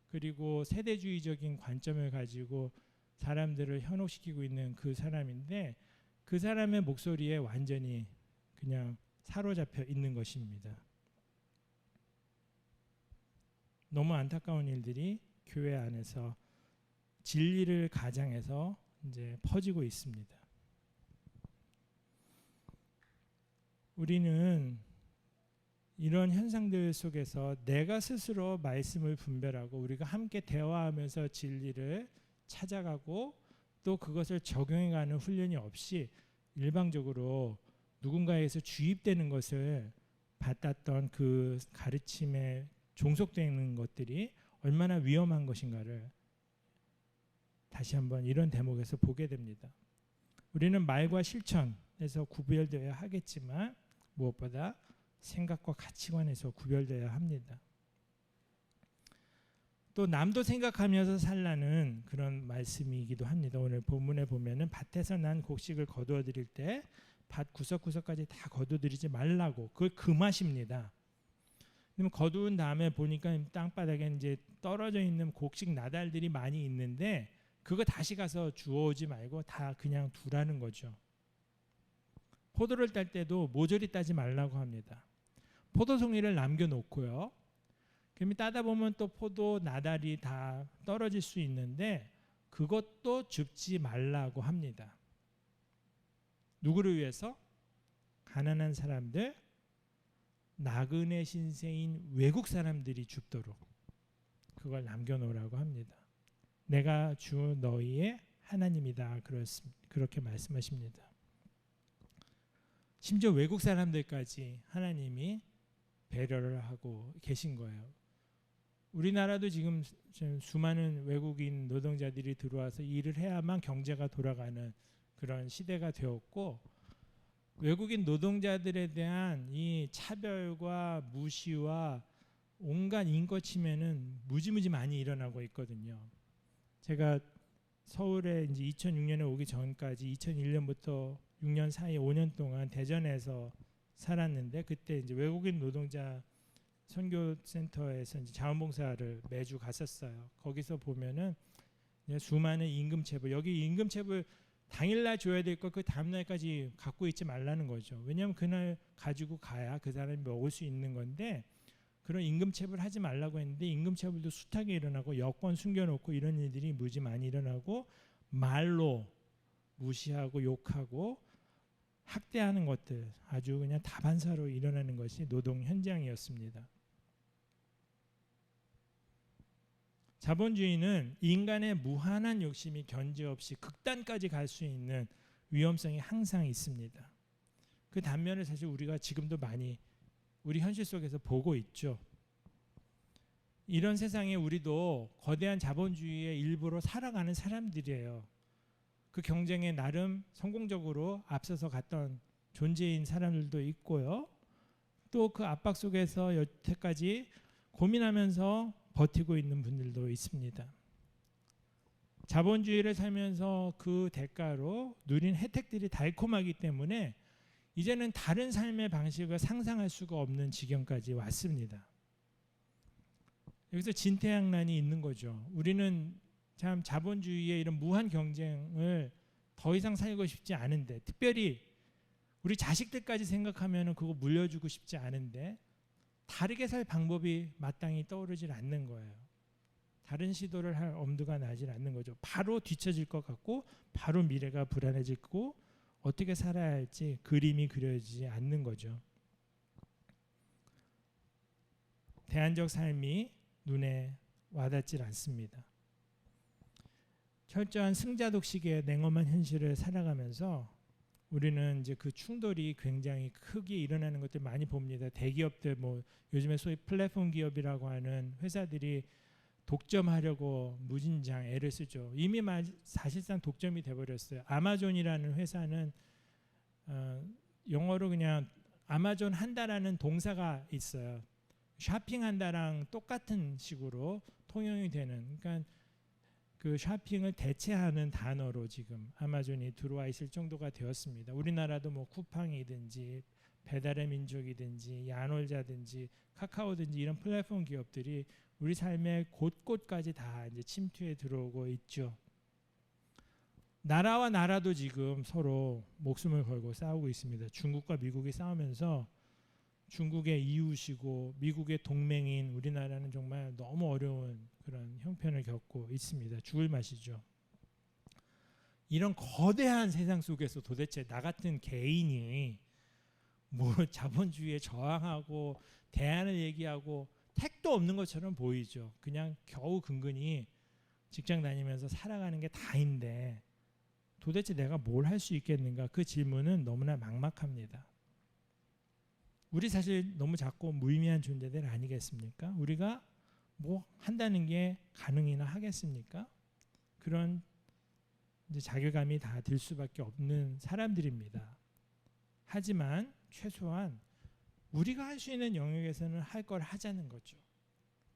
그리고 세대주의적인 관점을 가지고 사람들을 현혹시키고 있는 그 사람인데 그 사람의 목소리에 완전히 그냥 사로잡혀 있는 것입니다. 너무 안타까운 일들이 교회 안에서 진리를 가장해서 이제 퍼지고 있습니다. 우리는 이런 현상들 속에서 내가 스스로 말씀을 분별하고 우리가 함께 대화하면서 진리를 찾아가고 또 그것을 적용해가는 훈련이 없이 일방적으로 누군가에서 주입되는 것을 받았던 그 가르침에 종속되는 것들이 얼마나 위험한 것인가를 다시 한번 이런 대목에서 보게 됩니다. 우리는 말과 실천에서 구별되어야 하겠지만 무엇보다 생각과 가치관에서 구별되어야 합니다. 또 남도 생각하면서 살라는 그런 말씀이기도 합니다. 오늘 본문에 보면은 밭에서 난 곡식을 거두어 드릴 때 밭 구석구석까지 다 거두어 드리지 말라고 그걸 금하십니다. 그러면 거두은 다음에 보니까 땅바닥에 이제 떨어져 있는 곡식 나달들이 많이 있는데 그거 다시 가서 주워오지 말고 다 그냥 두라는 거죠. 포도를 딸 때도 모조리 따지 말라고 합니다. 포도송이를 남겨놓고요. 그럼 따다 보면 또 포도 나달이 다 떨어질 수 있는데 그것도 줍지 말라고 합니다. 누구를 위해서? 가난한 사람들, 나그네 신세인 외국 사람들이 줍도록 그걸 남겨놓으라고 합니다. 내가 주 너희의 하나님이다. 그렇게 말씀하십니다. 심지어 외국 사람들까지 하나님이 배려를 하고 계신 거예요. 우리나라도 지금 수많은 외국인 노동자들이 들어와서 일을 해야만 경제가 돌아가는 그런 시대가 되었고, 외국인 노동자들에 대한 이 차별과 무시와 온갖 인권 침해는 무지무지 많이 일어나고 있거든요. 제가 서울에 이제 2006년에 오기 전까지 2001년부터 6년 사이 5년 동안 대전에서 살았는데, 그때 이제 외국인 노동자 선교센터에서 이제 자원봉사를 매주 갔었어요. 거기서 보면은 수많은 임금체불, 여기 임금체불 당일날 줘야 될 거 그 다음날까지 갖고 있지 말라는 거죠. 왜냐하면 그날 가지고 가야 그 사람이 먹을 수 있는 건데, 그런 임금체불 하지 말라고 했는데 임금체불도 숱하게 일어나고 여권 숨겨놓고 이런 일들이 무지 많이 일어나고, 말로 무시하고 욕하고 학대하는 것들 아주 그냥 다반사로 일어나는 것이 노동 현장이었습니다. 자본주의는 인간의 무한한 욕심이 견제 없이 극단까지 갈 수 있는 위험성이 항상 있습니다. 그 단면을 사실 우리가 지금도 많이 우리 현실 속에서 보고 있죠. 이런 세상에 우리도 거대한 자본주의의 일부로 살아가는 사람들이에요. 그 경쟁에 나름 성공적으로 앞서서 갔던 존재인 사람들도 있고요. 또 그 압박 속에서 여태까지 고민하면서 버티고 있는 분들도 있습니다. 자본주의를 살면서 그 대가로 누린 혜택들이 달콤하기 때문에 이제는 다른 삶의 방식을 상상할 수가 없는 지경까지 왔습니다. 여기서 진퇴양난이 있는 거죠. 우리는 참 자본주의의 이런 무한 경쟁을 더 이상 살고 싶지 않은데, 특별히 우리 자식들까지 생각하면 그거 물려주고 싶지 않은데, 다르게 살 방법이 마땅히 떠오르질 않는 거예요. 다른 시도를 할 엄두가 나질 않는 거죠. 바로 뒤처질 것 같고 바로 미래가 불안해지고 어떻게 살아야 할지 그림이 그려지지 않는 거죠. 대안적 삶이 눈에 와닿질 않습니다. 철저한 승자독식의 냉엄한 현실을 살아가면서 우리는 이제 그 충돌이 굉장히 크게 일어나는 것들 많이 봅니다. 대기업들, 뭐 요즘에 소위 플랫폼 기업이라고 하는 회사들이 독점하려고 무진장 애를 쓰죠. 이미 사실상 독점이 돼버렸어요. 아마존이라는 회사는 영어로 그냥 아마존 한다라는 동사가 있어요. 쇼핑한다랑 똑같은 식으로 통용이 되는, 그러니까 그 쇼핑을 대체하는 단어로 지금 아마존이 들어와 있을 정도가 되었습니다. 우리나라도 뭐 쿠팡이든지 배달의 민족이든지 야놀자든지 카카오든지 이런 플랫폼 기업들이 우리 삶의 곳곳까지 다 이제 침투해 들어오고 있죠. 나라와 나라도 지금 서로 목숨을 걸고 싸우고 있습니다. 중국과 미국이 싸우면서 중국의 이웃이고 미국의 동맹인 우리나라는 정말 너무 어려운 그런 형편을 겪고 있습니다. 죽을 맛이죠. 이런 거대한 세상 속에서 도대체 나 같은 개인이 뭐 자본주의에 저항하고 대안을 얘기하고 택도 없는 것처럼 보이죠. 그냥 겨우 근근히 직장 다니면서 살아가는 게 다인데 도대체 내가 뭘 할 수 있겠는가? 그 질문은 너무나 막막합니다. 우리 사실 너무 작고 무의미한 존재들 아니겠습니까? 우리가 뭐 한다는 게 가능이나 하겠습니까? 그런 이제 자괴감이 다 들 수밖에 없는 사람들입니다. 하지만 최소한 우리가 할 수 있는 영역에서는 할 걸 하자는 거죠.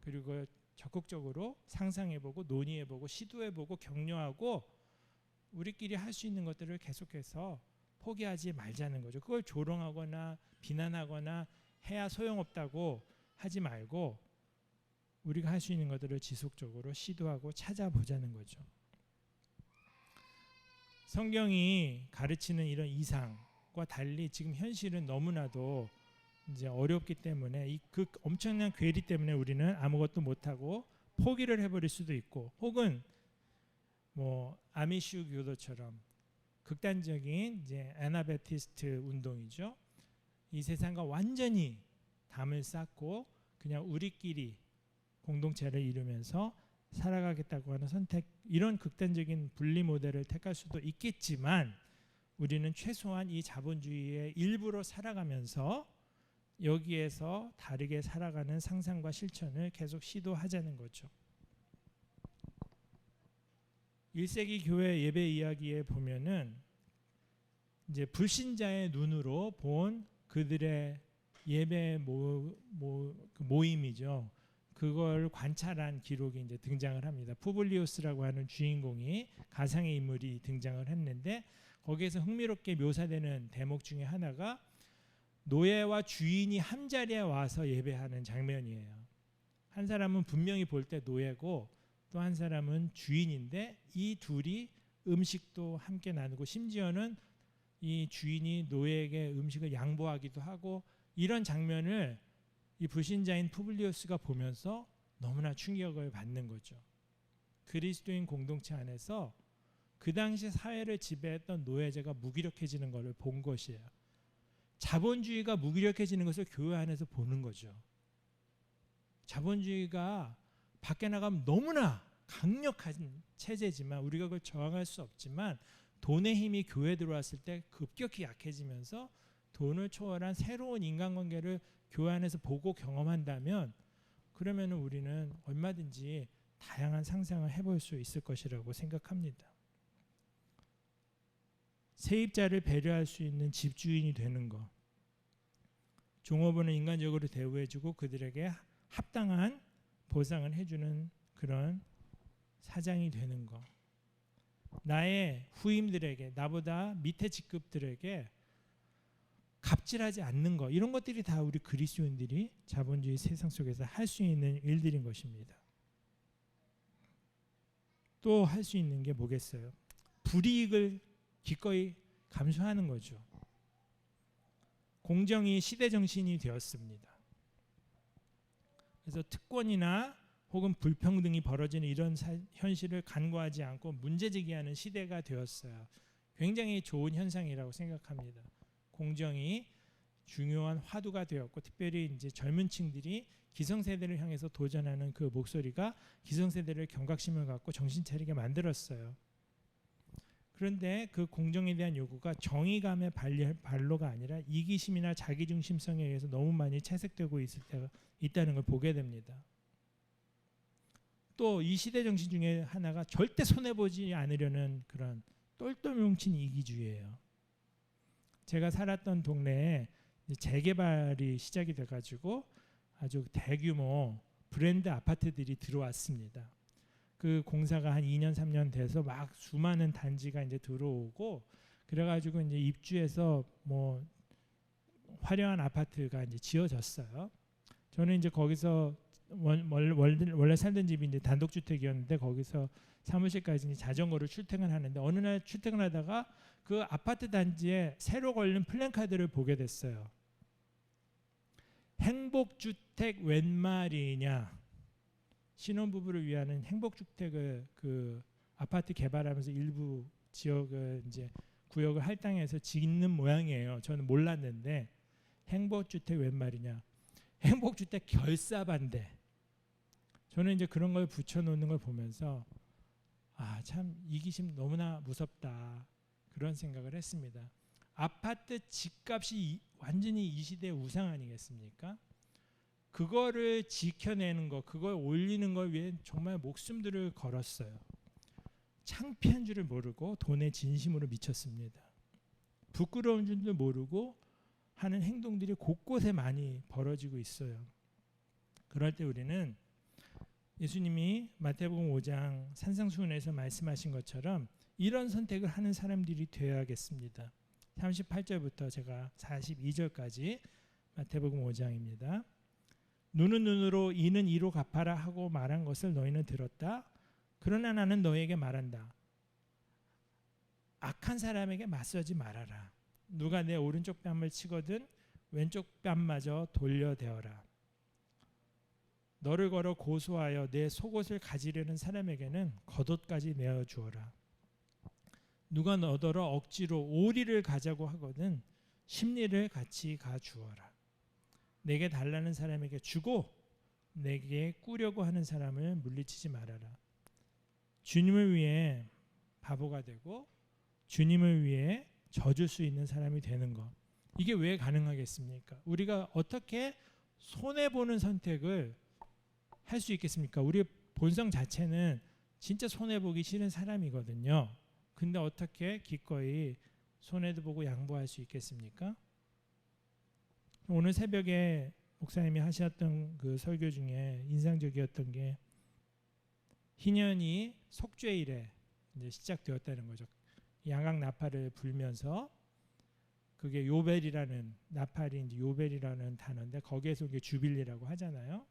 그리고 적극적으로 상상해보고 논의해보고 시도해보고 격려하고 우리끼리 할 수 있는 것들을 계속해서 포기하지 말자는 거죠. 그걸 조롱하거나 비난하거나 해야 소용없다고 하지 말고 우리가 할 수 있는 것들을 지속적으로 시도하고 찾아보자는 거죠. 성경이 가르치는 이런 이상과 달리 지금 현실은 너무나도 이제 어렵기 때문에 그 엄청난 괴리 때문에 우리는 아무것도 못하고 포기를 해버릴 수도 있고, 혹은 뭐 아미슈 교도처럼 극단적인 이제 애나베티스트 운동이죠. 이 세상과 완전히 담을 쌓고 그냥 우리끼리 공동체를 이루면서 살아가겠다고 하는 선택, 이런 극단적인 분리 모델을 택할 수도 있겠지만 우리는 최소한 이 자본주의의 일부로 살아가면서 여기에서 다르게 살아가는 상상과 실천을 계속 시도하자는 거죠. 1세기 교회 예배 이야기에 보면은 이제 불신자의 눈으로 본 그들의 예배 모임이죠. 그걸 관찰한 기록이 이제 등장을 합니다. 푸블리우스라고 하는 주인공이 가상의 인물이 등장을 했는데, 거기에서 흥미롭게 묘사되는 대목 중에 하나가 노예와 주인이 한 자리에 와서 예배하는 장면이에요. 한 사람은 분명히 볼 때 노예고 또 한 사람은 주인인데 이 둘이 음식도 함께 나누고 심지어는 이 주인이 노예에게 음식을 양보하기도 하고, 이런 장면을 이 불신자인 푸블리우스가 보면서 너무나 충격을 받는 거죠. 그리스도인 공동체 안에서 그 당시 사회를 지배했던 노예제가 무기력해지는 것을 본 것이에요. 자본주의가 무기력해지는 것을 교회 안에서 보는 거죠. 자본주의가 밖에 나가면 너무나 강력한 체제지만 우리가 그걸 저항할 수 없지만, 돈의 힘이 교회에 들어왔을 때 급격히 약해지면서 돈을 초월한 새로운 인간관계를 교회 안에서 보고 경험한다면, 그러면 우리는 얼마든지 다양한 상상을 해볼 수 있을 것이라고 생각합니다. 세입자를 배려할 수 있는 집주인이 되는 것, 종업원을 인간적으로 대우해주고 그들에게 합당한 보상을 해주는 그런 사장이 되는 것, 나의 후임들에게, 나보다 밑에 직급들에게 갑질하지 않는 것, 이런 것들이 다 우리 그리스도인들이 자본주의 세상 속에서 할 수 있는 일들인 것입니다. 또 할 수 있는 게 뭐겠어요? 불이익을 기꺼이 감수하는 거죠. 공정이 시대 정신이 되었습니다. 그래서 특권이나 혹은 불평등이 벌어지는 이런 현실을 간과하지 않고 문제제기하는 시대가 되었어요. 굉장히 좋은 현상이라고 생각합니다. 공정이 중요한 화두가 되었고, 특별히 이제 젊은 층들이 기성세대를 향해서 도전하는 그 목소리가 기성세대를 경각심을 갖고 정신 차리게 만들었어요. 그런데 그 공정에 대한 요구가 정의감의 발로가 아니라 이기심이나 자기중심성에 의해서 너무 많이 채색되고 있을 때가 있다는 걸 보게 됩니다. 또 이 시대 정신 중에 하나가 절대 손해보지 않으려는 그런 똘똘 뭉친 이기주의예요. 제가 살았던 동네에 재개발이 시작이 돼가지고 아주 대규모 브랜드 아파트들이 들어왔습니다. 그 공사가 한 2년 3년 돼서 막 수많은 단지가 이제 들어오고, 그래가지고 이제 입주해서 뭐 화려한 아파트가 이제 지어졌어요. 저는 이제 거기서 원래 살던 집이 이제 단독주택이었는데 거기서 사무실까지 자전거로 출퇴근을 하는데, 어느 날 출퇴근하다가 그 아파트 단지에 새로 걸린 플랜카드를 보게 됐어요. 행복주택 웬 말이냐, 신혼부부를 위한 행복주택을 그 아파트 개발하면서 일부 지역을 이제 구역을 할당해서 짓는 모양이에요. 저는 몰랐는데 행복주택 웬 말이냐, 행복주택 결사반대. 저는 이제 그런 걸 붙여놓는 걸 보면서 아, 참 이기심 너무나 무섭다, 그런 생각을 했습니다. 아파트 집값이 완전히 이 시대의 우상 아니겠습니까? 그거를 지켜내는 것, 그걸 올리는 걸 위해 정말 목숨들을 걸었어요. 창피한 줄을 모르고 돈에 진심으로 미쳤습니다. 부끄러운 줄도 모르고 하는 행동들이 곳곳에 많이 벌어지고 있어요. 그럴 때 우리는 예수님이 마태복음 5장 산상수훈에서 말씀하신 것처럼 이런 선택을 하는 사람들이 되어야겠습니다. 38절부터 제가 42절까지 마태복음 5장입니다. 눈은 눈으로 이는 이로 갚아라 하고 말한 것을 너희는 들었다. 그러나 나는 너희에게 말한다. 악한 사람에게 맞서지 말아라. 누가 내 오른쪽 뺨을 치거든 왼쪽 뺨마저 돌려대어라. 너를 걸어 고소하여 내 속옷을 가지려는 사람에게는 겉옷까지 내어 주어라. 누가 너더러 억지로 오리를 가자고 하거든 십리를 같이 가 주어라. 내게 달라는 사람에게 주고 내게 꾸려고 하는 사람을 물리치지 말아라. 주님을 위해 바보가 되고 주님을 위해 져줄 수 있는 사람이 되는 것. 이게 왜 가능하겠습니까? 우리가 어떻게 손해보는 선택을 할 수 있겠습니까? 우리의 본성 자체는 진짜 손해보기 싫은 사람이거든요. 근데 어떻게 기꺼이 손해도 보고 양보할 수 있겠습니까? 오늘 새벽에 목사님이 하셨던 그 설교 중에 인상적이었던 게 희년이 속죄일에 이제 시작되었다는 거죠. 양각 나팔을 불면서 그게 요벨이라는 나팔이 이제 요벨이라는 단어인데 거기에서 이게 주빌리라고 하잖아요.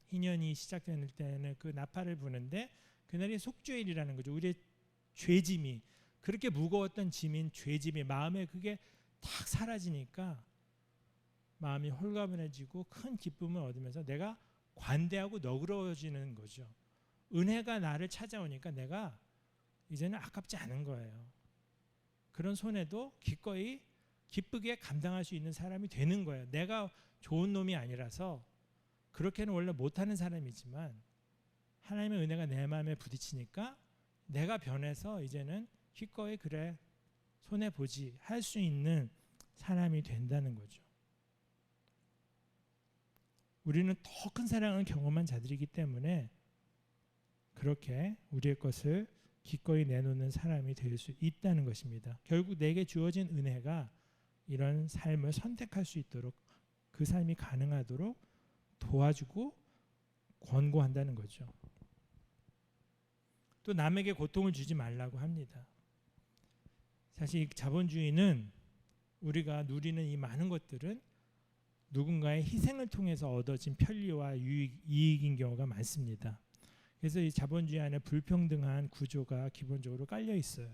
희년이 시작될 때는 그 나팔을 부는데 그날이 속죄일이라는 거죠. 우리의 죄짐이 그렇게 무거웠던 짐인 죄짐이 마음에 그게 탁 사라지니까 마음이 홀가분해지고 큰 기쁨을 얻으면서 내가 관대하고 너그러워지는 거죠. 은혜가 나를 찾아오니까 내가 이제는 아깝지 않은 거예요. 그런 손해도 기꺼이 기쁘게 감당할 수 있는 사람이 되는 거예요. 내가 좋은 놈이 아니라서 그렇게는 원래 못하는 사람이지만 하나님의 은혜가 내 마음에 부딪히니까 내가 변해서 이제는 기꺼이 그래 손해보지 할 수 있는 사람이 된다는 거죠. 우리는 더 큰 사랑을 경험한 자들이기 때문에 그렇게 우리의 것을 기꺼이 내놓는 사람이 될 수 있다는 것입니다. 결국 내게 주어진 은혜가 이런 삶을 선택할 수 있도록 그 삶이 가능하도록 도와주고 권고한다는 거죠. 또 남에게 고통을 주지 말라고 합니다. 사실 자본주의는 우리가 누리는 이 많은 것들은 누군가의 희생을 통해서 얻어진 편리와 이익인 경우가 많습니다. 그래서 이 자본주의 안에 불평등한 구조가 기본적으로 깔려 있어요.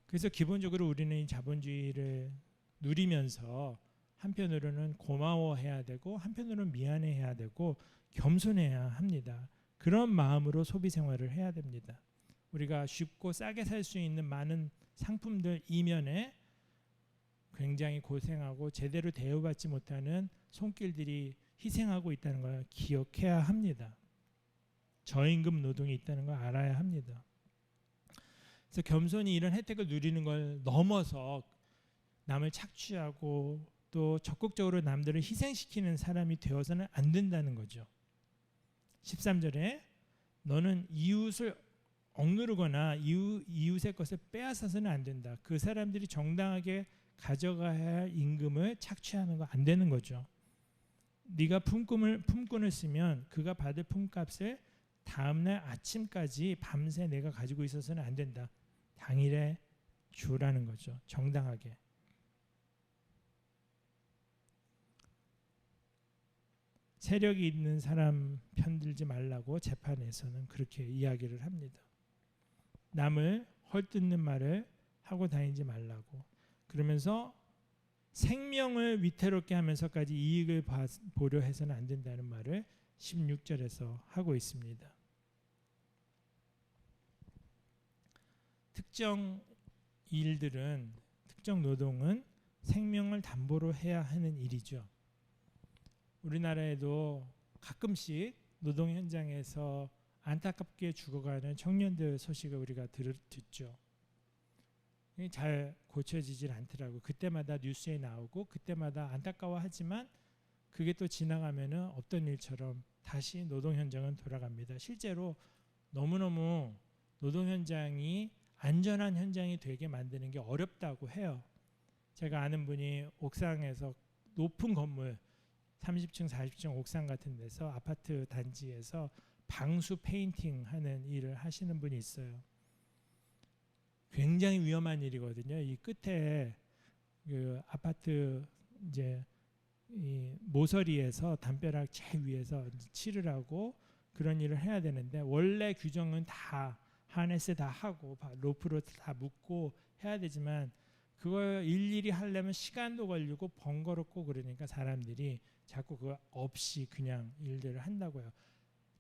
그래서 기본적으로 우리는 이 자본주의를 누리면서 한편으로는 고마워해야 되고 한편으로는 미안해해야 되고 겸손해야 합니다. 그런 마음으로 소비 생활을 해야 됩니다. 우리가 쉽고 싸게 살 수 있는 많은 상품들 이면에 굉장히 고생하고 제대로 대우받지 못하는 손길들이 희생하고 있다는 걸 기억해야 합니다. 저임금 노동이 있다는 걸 알아야 합니다. 그래서 겸손히 이런 혜택을 누리는 걸 넘어서 남을 착취하고 또 적극적으로 남들을 희생시키는 사람이 되어서는 안 된다는 거죠. 13절에 너는 이웃을 억누르거나 이웃의 것을 빼앗아서는 안 된다. 그 사람들이 정당하게 가져가야 할 임금을 착취하는 거 안 되는 거죠. 네가 품꾼을 쓰면 그가 받을 품값을 다음날 아침까지 밤새 내가 가지고 있어서는 안 된다. 당일에 주라는 거죠. 정당하게. 세력이 있는 사람 편들지 말라고 재판에서는 그렇게 이야기를 합니다. 남을 헐뜯는 말을 하고 다니지 말라고. 그러면서 생명을 위태롭게 하면서까지 이익을 보려 해서는 안 된다는 말을 16절에서 하고 있습니다. 특정 일들은 특정 노동은 생명을 담보로 해야 하는 일이죠. 우리나라에도 가끔씩 노동 현장에서 안타깝게 죽어가는 청년들 소식을 우리가 듣죠. 잘 고쳐지질 않더라고요. 그때마다 뉴스에 나오고 그때마다 안타까워하지만 그게 또 지나가면은 없던 일처럼 다시 노동 현장은 돌아갑니다. 실제로 너무너무 노동 현장이 안전한 현장이 되게 만드는 게 어렵다고 해요. 제가 아는 분이 옥상에서 높은 건물 30층, 40층 옥상 같은 데서 아파트 단지에서 방수 페인팅 하는 일을 하시는 분이 있어요. 굉장히 위험한 일이거든요. 이 끝에 그 아파트 이제 이 모서리에서 담벼락 제일 위에서 칠을 하고 그런 일을 해야 되는데 원래 규정은 다 하네스 다 하고 로프로 다 묶고 해야 되지만 그걸 일일이 하려면 시간도 걸리고 번거롭고 그러니까 사람들이 자꾸 그거 없이 그냥 일들을 한다고요.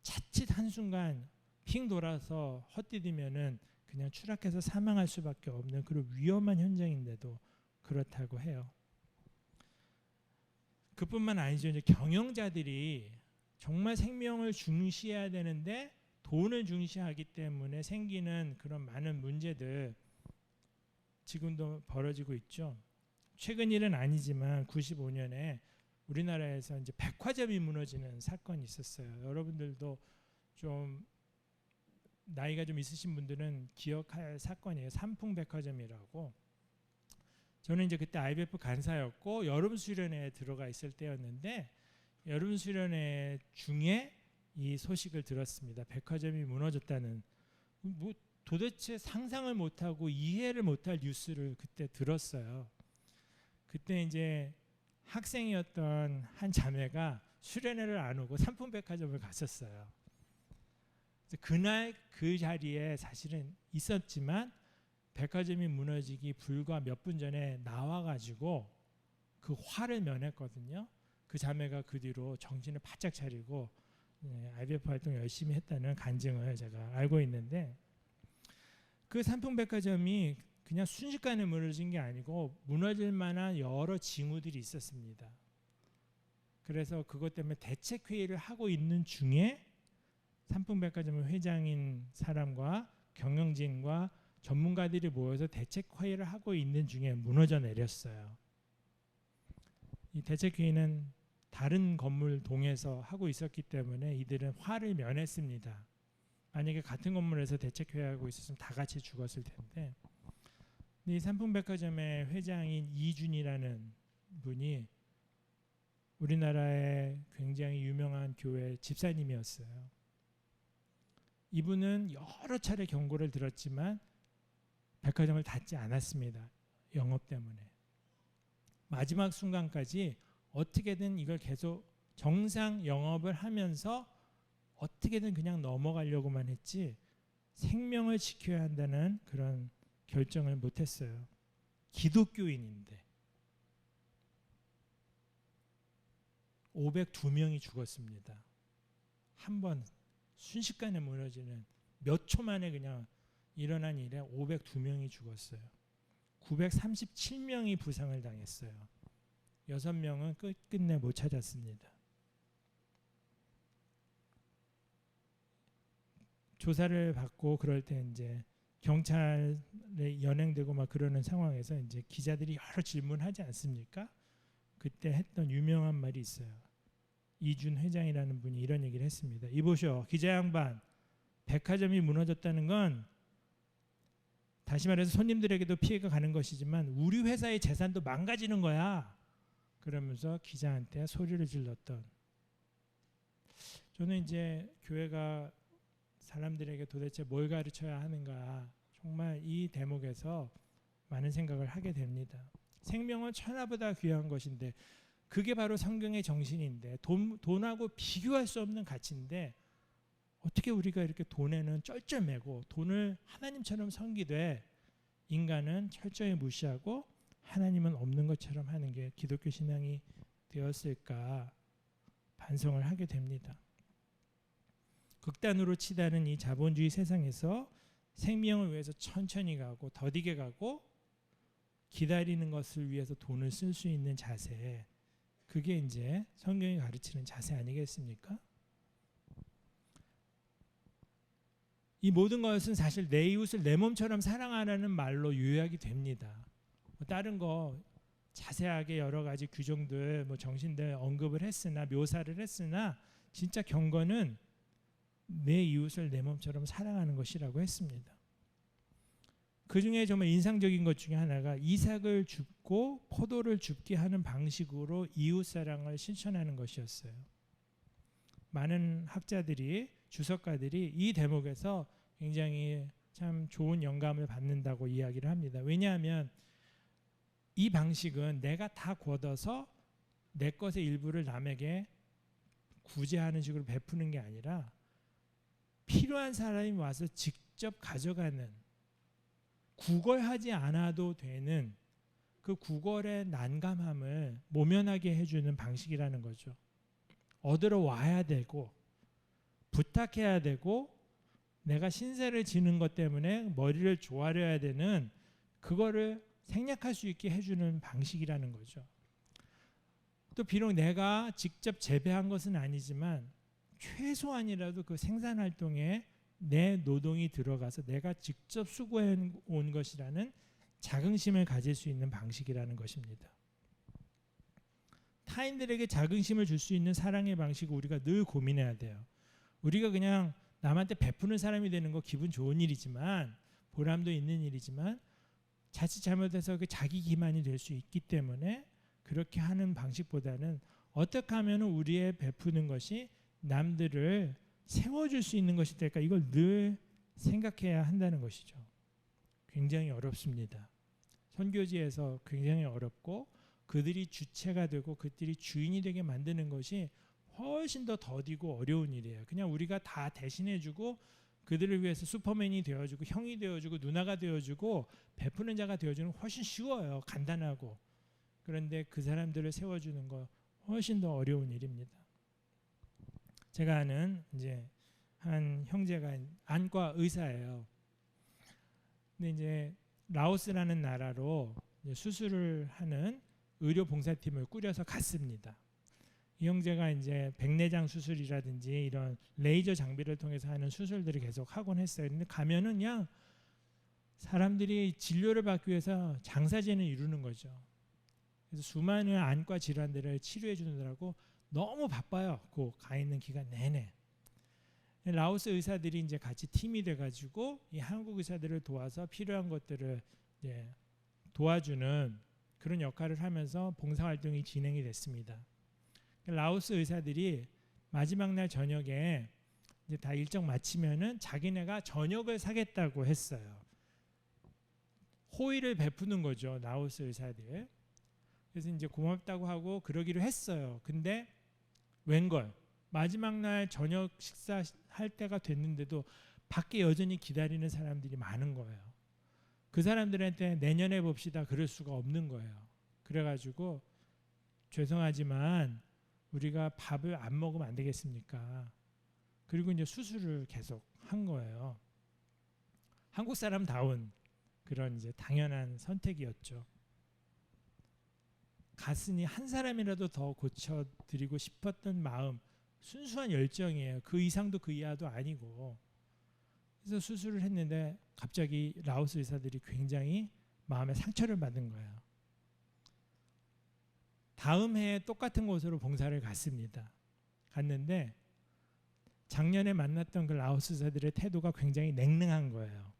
자칫 한순간 핑 돌아서 헛디디면은 그냥 추락해서 사망할 수밖에 없는 그런 위험한 현장인데도 그렇다고 해요. 그뿐만 아니죠. 이제 경영자들이 정말 생명을 중시해야 되는데 돈을 중시하기 때문에 생기는 그런 많은 문제들 지금도 벌어지고 있죠. 최근 일은 아니지만 95년에 우리나라에서 이제 백화점이 무너지는 사건이 있었어요. 여러분들도 좀 나이가 좀 있으신 분들은 기억할 사건이에요. 삼풍백화점이라고. 저는 이제 그때 IBF 간사였고 여름 수련회에 들어가 있을 때였는데 여름 수련회 중에 이 소식을 들었습니다. 백화점이 무너졌다는 뭐 도대체 상상을 못하고 이해를 못할 뉴스를 그때 들었어요. 그때 이제 학생이었던 한 자매가 수련회를 안 오고 삼풍백화점을 갔었어요. 그날 그 자리에 사실은 있었지만 백화점이 무너지기 불과 몇 분 전에 나와가지고 그 화를 면했거든요. 그 자매가 그 뒤로 정신을 바짝 차리고 IBF 활동 열심히 했다는 간증을 제가 알고 있는데 그 삼풍백화점이 그냥 순식간에 무너진 게 아니고 무너질 만한 여러 징후들이 있었습니다. 그래서 그것 때문에 대책회의를 하고 있는 중에 삼풍백화점 회장인 사람과 경영진과 전문가들이 모여서 대책회의를 하고 있는 중에 무너져 내렸어요. 이 대책회의는 다른 건물 동에서 하고 있었기 때문에 이들은 화를 면했습니다. 만약에 같은 건물에서 대책회의하고 있었으면 다 같이 죽었을 텐데 이 삼풍백화점의 회장인 이준이라는 분이 우리나라의 굉장히 유명한 교회 집사님이었어요. 이분은 여러 차례 경고를 들었지만 백화점을 닫지 않았습니다. 영업 때문에. 마지막 순간까지 어떻게든 이걸 계속 정상 영업을 하면서 어떻게든 그냥 넘어가려고만 했지 생명을 지켜야 한다는 그런 결정을 못했어요. 기독교인인데 502명이 죽었습니다. 한 번 순식간에 무너지는 몇 초 만에 그냥 일어난 일에 502명이 죽었어요. 937명이 부상을 당했어요. 6명은 끝끝내 못 찾았습니다. 조사를 받고 그럴 때 이제 경찰에 연행되고 막 그러는 상황에서 이제 기자들이 여러 질문하지 않습니까? 그때 했던 유명한 말이 있어요. 이준 회장이라는 분이 이런 얘기를 했습니다. 이보쇼 기자 양반, 백화점이 무너졌다는 건 다시 말해서 손님들에게도 피해가 가는 것이지만 우리 회사의 재산도 망가지는 거야. 그러면서 기자한테 소리를 질렀던. 저는 이제 교회가 사람들에게 도대체 뭘 가르쳐야 하는가 정말 이 대목에서 많은 생각을 하게 됩니다. 생명은 천하보다 귀한 것인데 그게 바로 성경의 정신인데 돈하고 비교할 수 없는 가치인데 어떻게 우리가 이렇게 돈에는 쩔쩔매고 돈을 하나님처럼 섬기되 인간은 철저히 무시하고 하나님은 없는 것처럼 하는 게 기독교 신앙이 되었을까 반성을 하게 됩니다. 극단으로 치닫는 이 자본주의 세상에서 생명을 위해서 천천히 가고 더디게 가고 기다리는 것을 위해서 돈을 쓸 수 있는 자세, 그게 이제 성경이 가르치는 자세 아니겠습니까? 이 모든 것은 사실 내 이웃을 내 몸처럼 사랑하라는 말로 요약이 됩니다. 다른 거 자세하게 여러 가지 규정들, 정신들 언급을 했으나 묘사를 했으나 진짜 경건은 내 이웃을 내 몸처럼 사랑하는 것이라고 했습니다. 그 중에 정말 인상적인 것 중에 하나가 이삭을 줍고 포도를 줍게 하는 방식으로 이웃사랑을 실천하는 것이었어요. 많은 학자들이 주석가들이 이 대목에서 굉장히 참 좋은 영감을 받는다고 이야기를 합니다. 왜냐하면 이 방식은 내가 다 걷어서 내 것의 일부를 남에게 구제하는 식으로 베푸는 게 아니라 필요한 사람이 와서 직접 가져가는, 구걸하지 않아도 되는 그 구걸의 난감함을 모면하게 해주는 방식이라는 거죠. 얻으러 와야 되고 부탁해야 되고 내가 신세를 지는 것 때문에 머리를 조아려야 되는 그거를 생략할 수 있게 해주는 방식이라는 거죠. 또 비록 내가 직접 재배한 것은 아니지만 최소한이라도 그 생산활동에 내 노동이 들어가서 내가 직접 수고해 온 것이라는 자긍심을 가질 수 있는 방식이라는 것입니다. 타인들에게 자긍심을 줄 수 있는 사랑의 방식을 우리가 늘 고민해야 돼요. 우리가 그냥 남한테 베푸는 사람이 되는 거 기분 좋은 일이지만, 보람도 있는 일이지만, 자칫 잘못해서 그 자기 기만이 될 수 있기 때문에 그렇게 하는 방식보다는 어떻게 하면 우리의 베푸는 것이 남들을 세워줄 수 있는 것이 될까, 이걸 늘 생각해야 한다는 것이죠. 굉장히 어렵습니다. 선교지에서 굉장히 어렵고, 그들이 주체가 되고 그들이 주인이 되게 만드는 것이 훨씬 더 더디고 어려운 일이에요. 그냥 우리가 다 대신해주고 그들을 위해서 슈퍼맨이 되어주고 형이 되어주고 누나가 되어주고 베푸는 자가 되어주는 건 훨씬 쉬워요. 간단하고. 그런데 그 사람들을 세워주는 거 훨씬 더 어려운 일입니다. 제가 아는 이제 한 형제가 안과 의사예요. 근데 이제 라오스라는 나라로 이제 수술을 하는 의료 봉사팀을 꾸려서 갔습니다. 이 형제가 이제 백내장 수술이라든지 이런 레이저 장비를 통해서 하는 수술들을 계속 하곤 했어요. 근데 가면은 그냥 사람들이 진료를 받기 위해서 장사진을 이루는 거죠. 그래서 수많은 안과 질환들을 치료해 주느라고 너무 바빠요. 그 가 있는 기간 내내. 라오스 의사들이 이제 같이 팀이 돼가지고 이 한국 의사들을 도와서 필요한 것들을 이제 도와주는 그런 역할을 하면서 봉사활동이 진행이 됐습니다. 라오스 의사들이 마지막 날 저녁에 이제 다 일정 마치면은 자기네가 저녁을 사겠다고 했어요. 호의를 베푸는 거죠, 라오스 의사들. 그래서 이제 고맙다고 하고 그러기로 했어요. 근데 웬걸 마지막 날 저녁 식사할 때가 됐는데도 밖에 여전히 기다리는 사람들이 많은 거예요. 그 사람들한테 내년에 봅시다 그럴 수가 없는 거예요. 그래가지고 죄송하지만 우리가 밥을 안 먹으면 안 되겠습니까? 그리고 이제 수술을 계속 한 거예요. 한국 사람다운 그런 이제 당연한 선택이었죠. 갔으니 한 사람이라도 더 고쳐드리고 싶었던 마음, 순수한 열정이에요. 그 이상도 그 이하도 아니고. 그래서 수술을 했는데 갑자기 라오스 의사들이 굉장히 마음에 상처를 받은 거예요. 다음 해에 똑같은 곳으로 봉사를 갔습니다. 갔는데 작년에 만났던 그 라오스 의사들의 태도가 굉장히 냉랭한 거예요.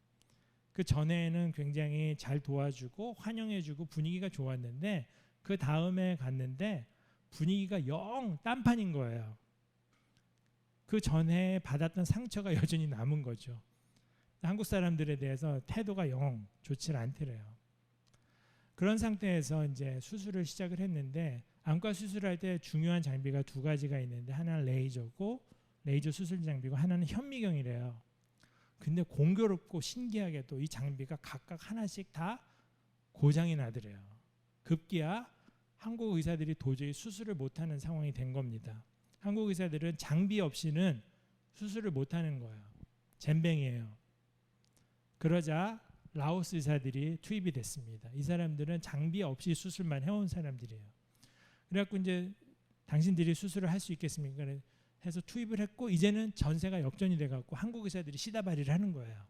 그 전에는 굉장히 잘 도와주고 환영해주고 분위기가 좋았는데 그 다음에 갔는데 분위기가 영 딴판인 거예요. 그 전에 받았던 상처가 여전히 남은 거죠. 한국 사람들에 대해서 태도가 영 좋지 않더래요. 그런 상태에서 이제 수술을 시작을 했는데 안과 수술할 때 중요한 장비가 두 가지가 있는데 하나는 레이저고 레이저 수술 장비고 하나는 현미경이래요. 근데 공교롭고 신기하게도 이 장비가 각각 하나씩 다 고장이 나더래요. 급기야 한국 의사들이 도저히 수술을 못하는 상황이 된 겁니다. 한국 의사들은 장비 없이는 수술을 못하는 거예요. 젬병이에요. 그러자 라오스 의사들이 투입이 됐습니다. 이 사람들은 장비 없이 수술만 해온 사람들이에요. 그래갖고 이제 당신들이 수술을 할 수 있겠습니까? 해서 투입을 했고 이제는 전세가 역전이 돼갖고 한국 의사들이 시다발이를 하는 거예요.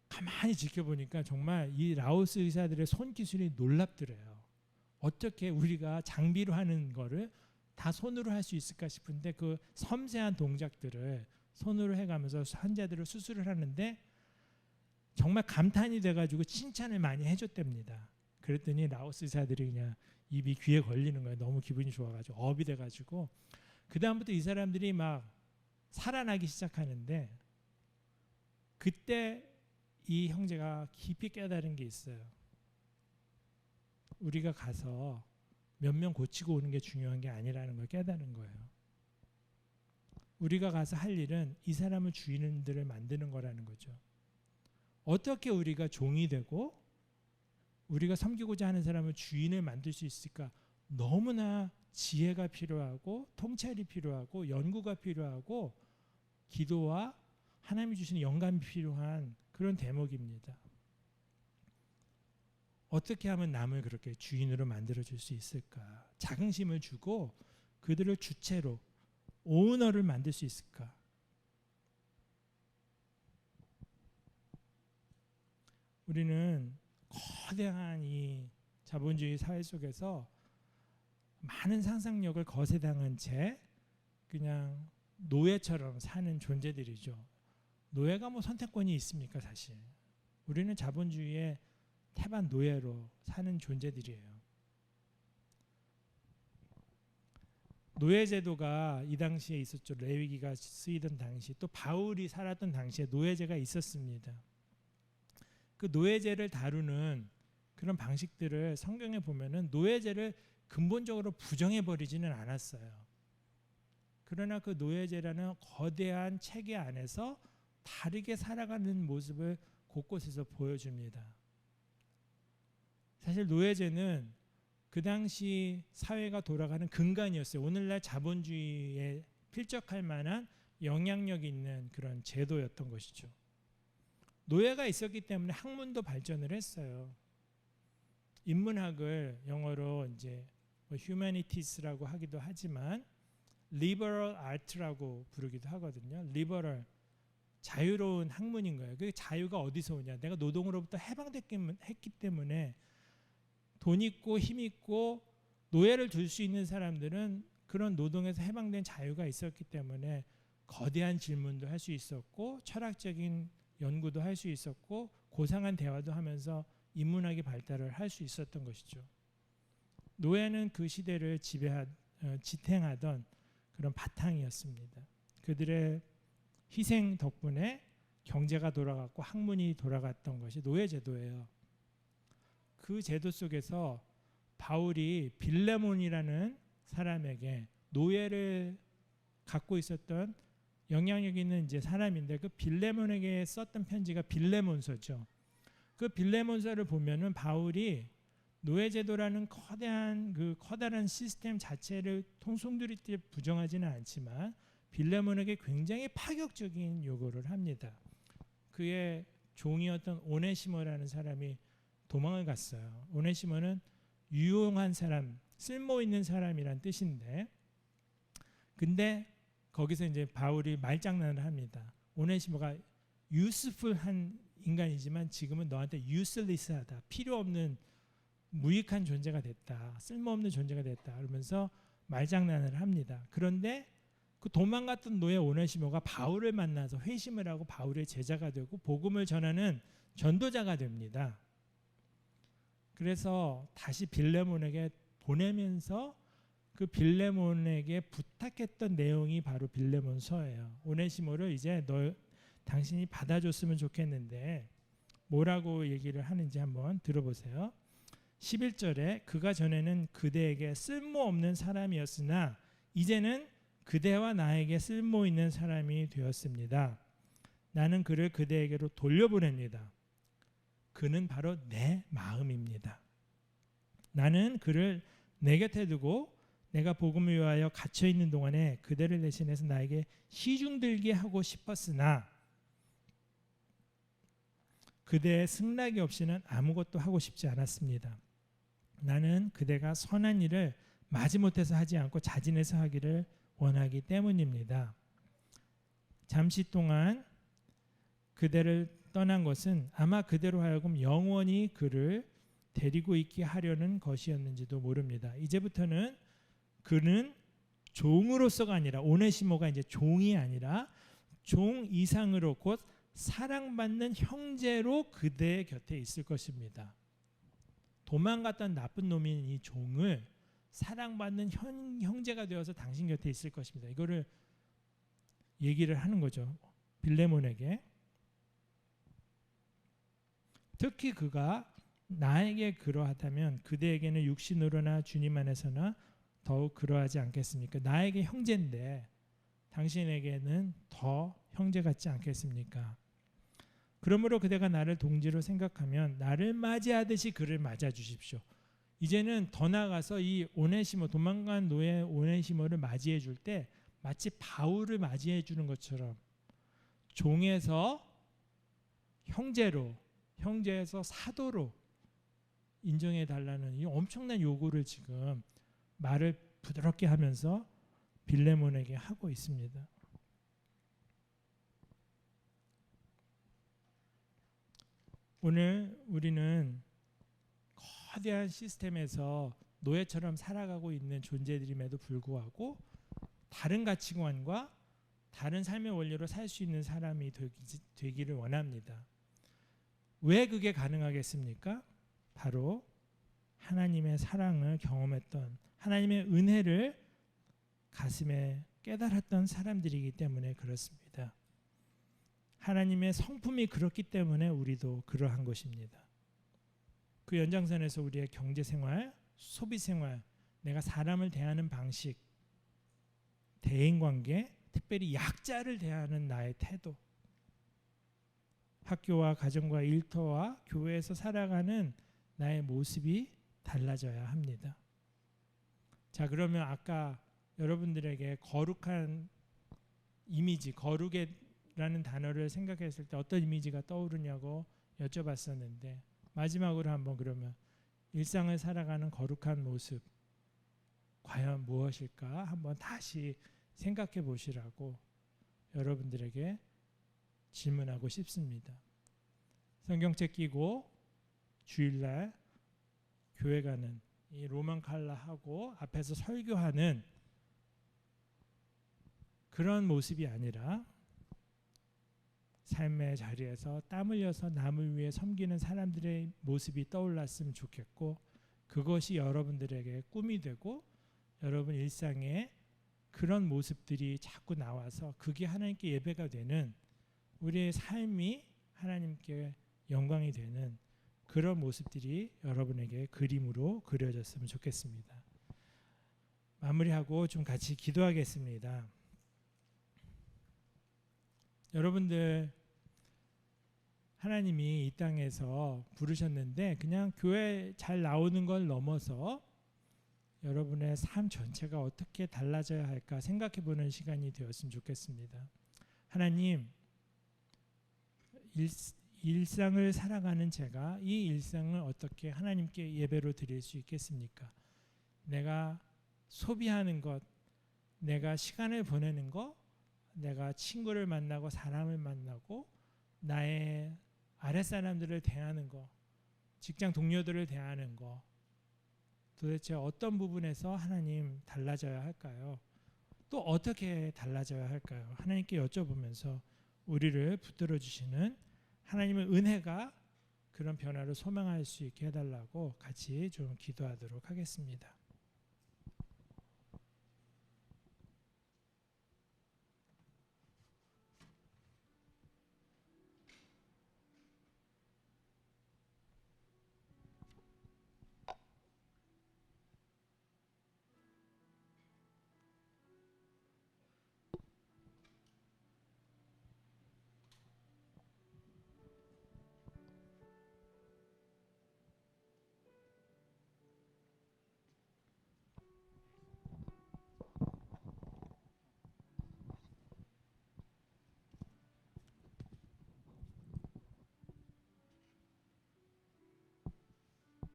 가만히 지켜보니까 정말 이 라오스 의사들의 손기술이 놀랍더래요. 어떻게 우리가 장비로 하는 거를 다 손으로 할 수 있을까 싶은데 그 섬세한 동작들을 손으로 해가면서 환자들을 수술을 하는데 정말 감탄이 돼가지고 칭찬을 많이 해줬답니다. 그랬더니 라오스 의사들이 그냥 입이 귀에 걸리는 거예요. 너무 기분이 좋아가지고 업이 돼가지고 그 다음부터 이 사람들이 막 살아나기 시작하는데 그때 이 형제가 깊이 깨달은 게 있어요. 우리가 가서 몇 명 고치고 오는 게 중요한 게 아니라는 걸 깨달은 거예요. 우리가 가서 할 일은 이 사람을 주인들을 만드는 거라는 거죠. 어떻게 우리가 종이 되고 우리가 섬기고자 하는 사람을 주인을 만들 수 있을까? 너무나 지혜가 필요하고 통찰이 필요하고 연구가 필요하고 기도와 하나님이 주시는 영감이 필요한 그런 대목입니다. 어떻게 하면 남을 그렇게 주인으로 만들어줄 수 있을까? 자긍심을 주고 그들을 주체로 오너를 만들 수 있을까? 우리는 거대한 이 자본주의 사회 속에서 많은 상상력을 거세당한 채 그냥 노예처럼 사는 존재들이죠. 노예가 뭐 선택권이 있습니까, 사실. 우리는 자본주의의 태반 노예로 사는 존재들이에요. 노예제도가 이 당시에 있었죠. 레위기가 쓰이던 당시, 또 바울이 살았던 당시에 노예제가 있었습니다. 그 노예제를 다루는 그런 방식들을 성경에 보면은 노예제를 근본적으로 부정해 버리지는 않았어요. 그러나 그 노예제라는 거대한 체계 안에서 다르게 살아가는 모습을 곳곳에서 보여줍니다. 사실 노예제는 그 당시 사회가 돌아가는 근간이었어요. 오늘날 자본주의에 필적할 만한 영향력 있는 그런 제도였던 것이죠. 노예가 있었기 때문에 학문도 발전을 했어요. 인문학을 영어로 이제 humanities라고 하기도 하지만 liberal art라고 부르기도 하거든요. liberal, 자유로운 학문인 거예요. 그 자유가 어디서 오냐? 내가 노동으로부터 해방됐기 때문에 돈 있고 힘 있고 노예를 둘 수 있는 사람들은 그런 노동에서 해방된 자유가 있었기 때문에 거대한 질문도 할 수 있었고 철학적인 연구도 할 수 있었고 고상한 대화도 하면서 인문학의 발달을 할 수 있었던 것이죠. 노예는 그 시대를 지탱하던 그런 바탕이었습니다. 그들의 희생 덕분에 경제가 돌아갔고 학문이 돌아갔던 것이 노예제도예요. 그 제도 속에서 바울이 빌레몬이라는 사람에게 노예를 갖고 있었던 영향력 있는 이제 사람인데 그 빌레몬에게 썼던 편지가 빌레몬서죠. 그 빌레몬서를 보면은 바울이 노예제도라는 커다란 시스템 자체를 통속들이 부정하지는 않지만 빌레몬에게 굉장히 파격적인 요구를 합니다. 그의 종이었던 오네시모라는 사람이 도망을 갔어요. 오네시모는 유용한 사람, 쓸모 있는 사람이란 뜻인데, 근데 거기서 이제 바울이 말장난을 합니다. 오네시모가 useful한 인간이지만 지금은 너한테 useless하다, 필요 없는 무익한 존재가 됐다, 쓸모없는 존재가 됐다 그러면서 말장난을 합니다. 그런데 그 도망갔던 노예 오네시모가 바울을 만나서 회심을 하고 바울의 제자가 되고 복음을 전하는 전도자가 됩니다. 그래서 다시 빌레몬에게 보내면서 그 빌레몬에게 부탁했던 내용이 바로 빌레몬서예요. 오네시모를 이제 당신이 받아줬으면 좋겠는데 뭐라고 얘기를 하는지 한번 들어보세요. 11절에 그가 전에는 그대에게 쓸모없는 사람이었으나 이제는 그대와 나에게 쓸모있는 사람이 되었습니다. 나는 그를 그대에게로 돌려보냅니다. 그는 바로 내 마음입니다. 나는 그를 내 곁에 두고 내가 복음을 위하여 갇혀있는 동안에 그대를 대신해서 나에게 시중들게 하고 싶었으나 그대의 승낙이 없이는 아무것도 하고 싶지 않았습니다. 나는 그대가 선한 일을 마지못해서 하지 않고 자진해서 하기를 원하기 때문입니다. 잠시 동안 그대를 떠난 것은 아마 그대로 하여금 영원히 그를 데리고 있게 하려는 것이었는지도 모릅니다. 이제부터는 그는 종으로서가 아니라 오네시모가 이제 종이 아니라 종 이상으로 곧 사랑받는 형제로 그대의 곁에 있을 것입니다. 도망갔던 나쁜 놈인 이 종을 사랑받는 형제가 되어서 당신 곁에 있을 것입니다. 이거를 얘기를 하는 거죠. 빌레몬에게. 특히 그가 나에게 그러하다면 그대에게는 육신으로나 주님 안에서나 더욱 그러하지 않겠습니까? 나에게 형제인데 당신에게는 더 형제 같지 않겠습니까? 그러므로 그대가 나를 동지로 생각하면 나를 맞이하듯이 그를 맞아 주십시오. 이제는 더 나아가서 이 오네시모, 도망간 노예 오네시모를 맞이해 줄 때 마치 바울을 맞이해 주는 것처럼 종에서 형제로, 형제에서 사도로 인정해 달라는 이 엄청난 요구를 지금 말을 부드럽게 하면서 빌레몬에게 하고 있습니다. 오늘 우리는 거대한 시스템에서 노예처럼 살아가고 있는 존재들임에도 불구하고 다른 가치관과 다른 삶의 원리로 살 수 있는 사람이 되기를 원합니다. 왜 그게 가능하겠습니까? 바로 하나님의 사랑을 경험했던, 하나님의 은혜를 가슴에 깨달았던 사람들이기 때문에 그렇습니다. 하나님의 성품이 그렇기 때문에 우리도 그러한 것입니다. 그 연장선에서 우리의 경제생활, 소비생활, 내가 사람을 대하는 방식, 대인관계, 특별히 약자를 대하는 나의 태도, 학교와 가정과 일터와 교회에서 살아가는 나의 모습이 달라져야 합니다. 자, 그러면 아까 여러분들에게 거룩한 이미지, 거룩이라는 단어를 생각했을 때 어떤 이미지가 떠오르냐고 여쭤봤었는데, 마지막으로 한번 그러면 일상을 살아가는 거룩한 모습 과연 무엇일까 한번 다시 생각해 보시라고 여러분들에게 질문하고 싶습니다. 성경책 끼고 주일날 교회 가는 이 로만 칼라하고 앞에서 설교하는 그런 모습이 아니라 삶의 자리에서 땀 흘려서 남을 위해 섬기는 사람들의 모습이 떠올랐으면 좋겠고, 그것이 여러분들에게 꿈이 되고 여러분 일상에 그런 모습들이 자꾸 나와서 그게 하나님께 예배가 되는, 우리의 삶이 하나님께 영광이 되는 그런 모습들이 여러분에게 그림으로 그려졌으면 좋겠습니다. 마무리하고 좀 같이 기도하겠습니다. 여러분들 하나님이 이 땅에서 부르셨는데 그냥 교회 잘 나오는 걸 넘어서 여러분의 삶 전체가 어떻게 달라져야 할까 생각해 보는 시간이 되었으면 좋겠습니다. 하나님, 일상을 살아가는 제가 이 일상을 어떻게 하나님께 예배로 드릴 수 있겠습니까? 내가 소비하는 것, 내가 시간을 보내는 것, 내가 친구를 만나고 사람을 만나고 나의 아랫사람들을 대하는 것, 직장 동료들을 대하는 것, 도대체 어떤 부분에서 하나님 달라져야 할까요? 또 어떻게 달라져야 할까요? 하나님께 여쭤보면서 우리를 붙들어 주시는 하나님의 은혜가 그런 변화를 소망할 수 있게 해달라고 같이 좀 기도하도록 하겠습니다.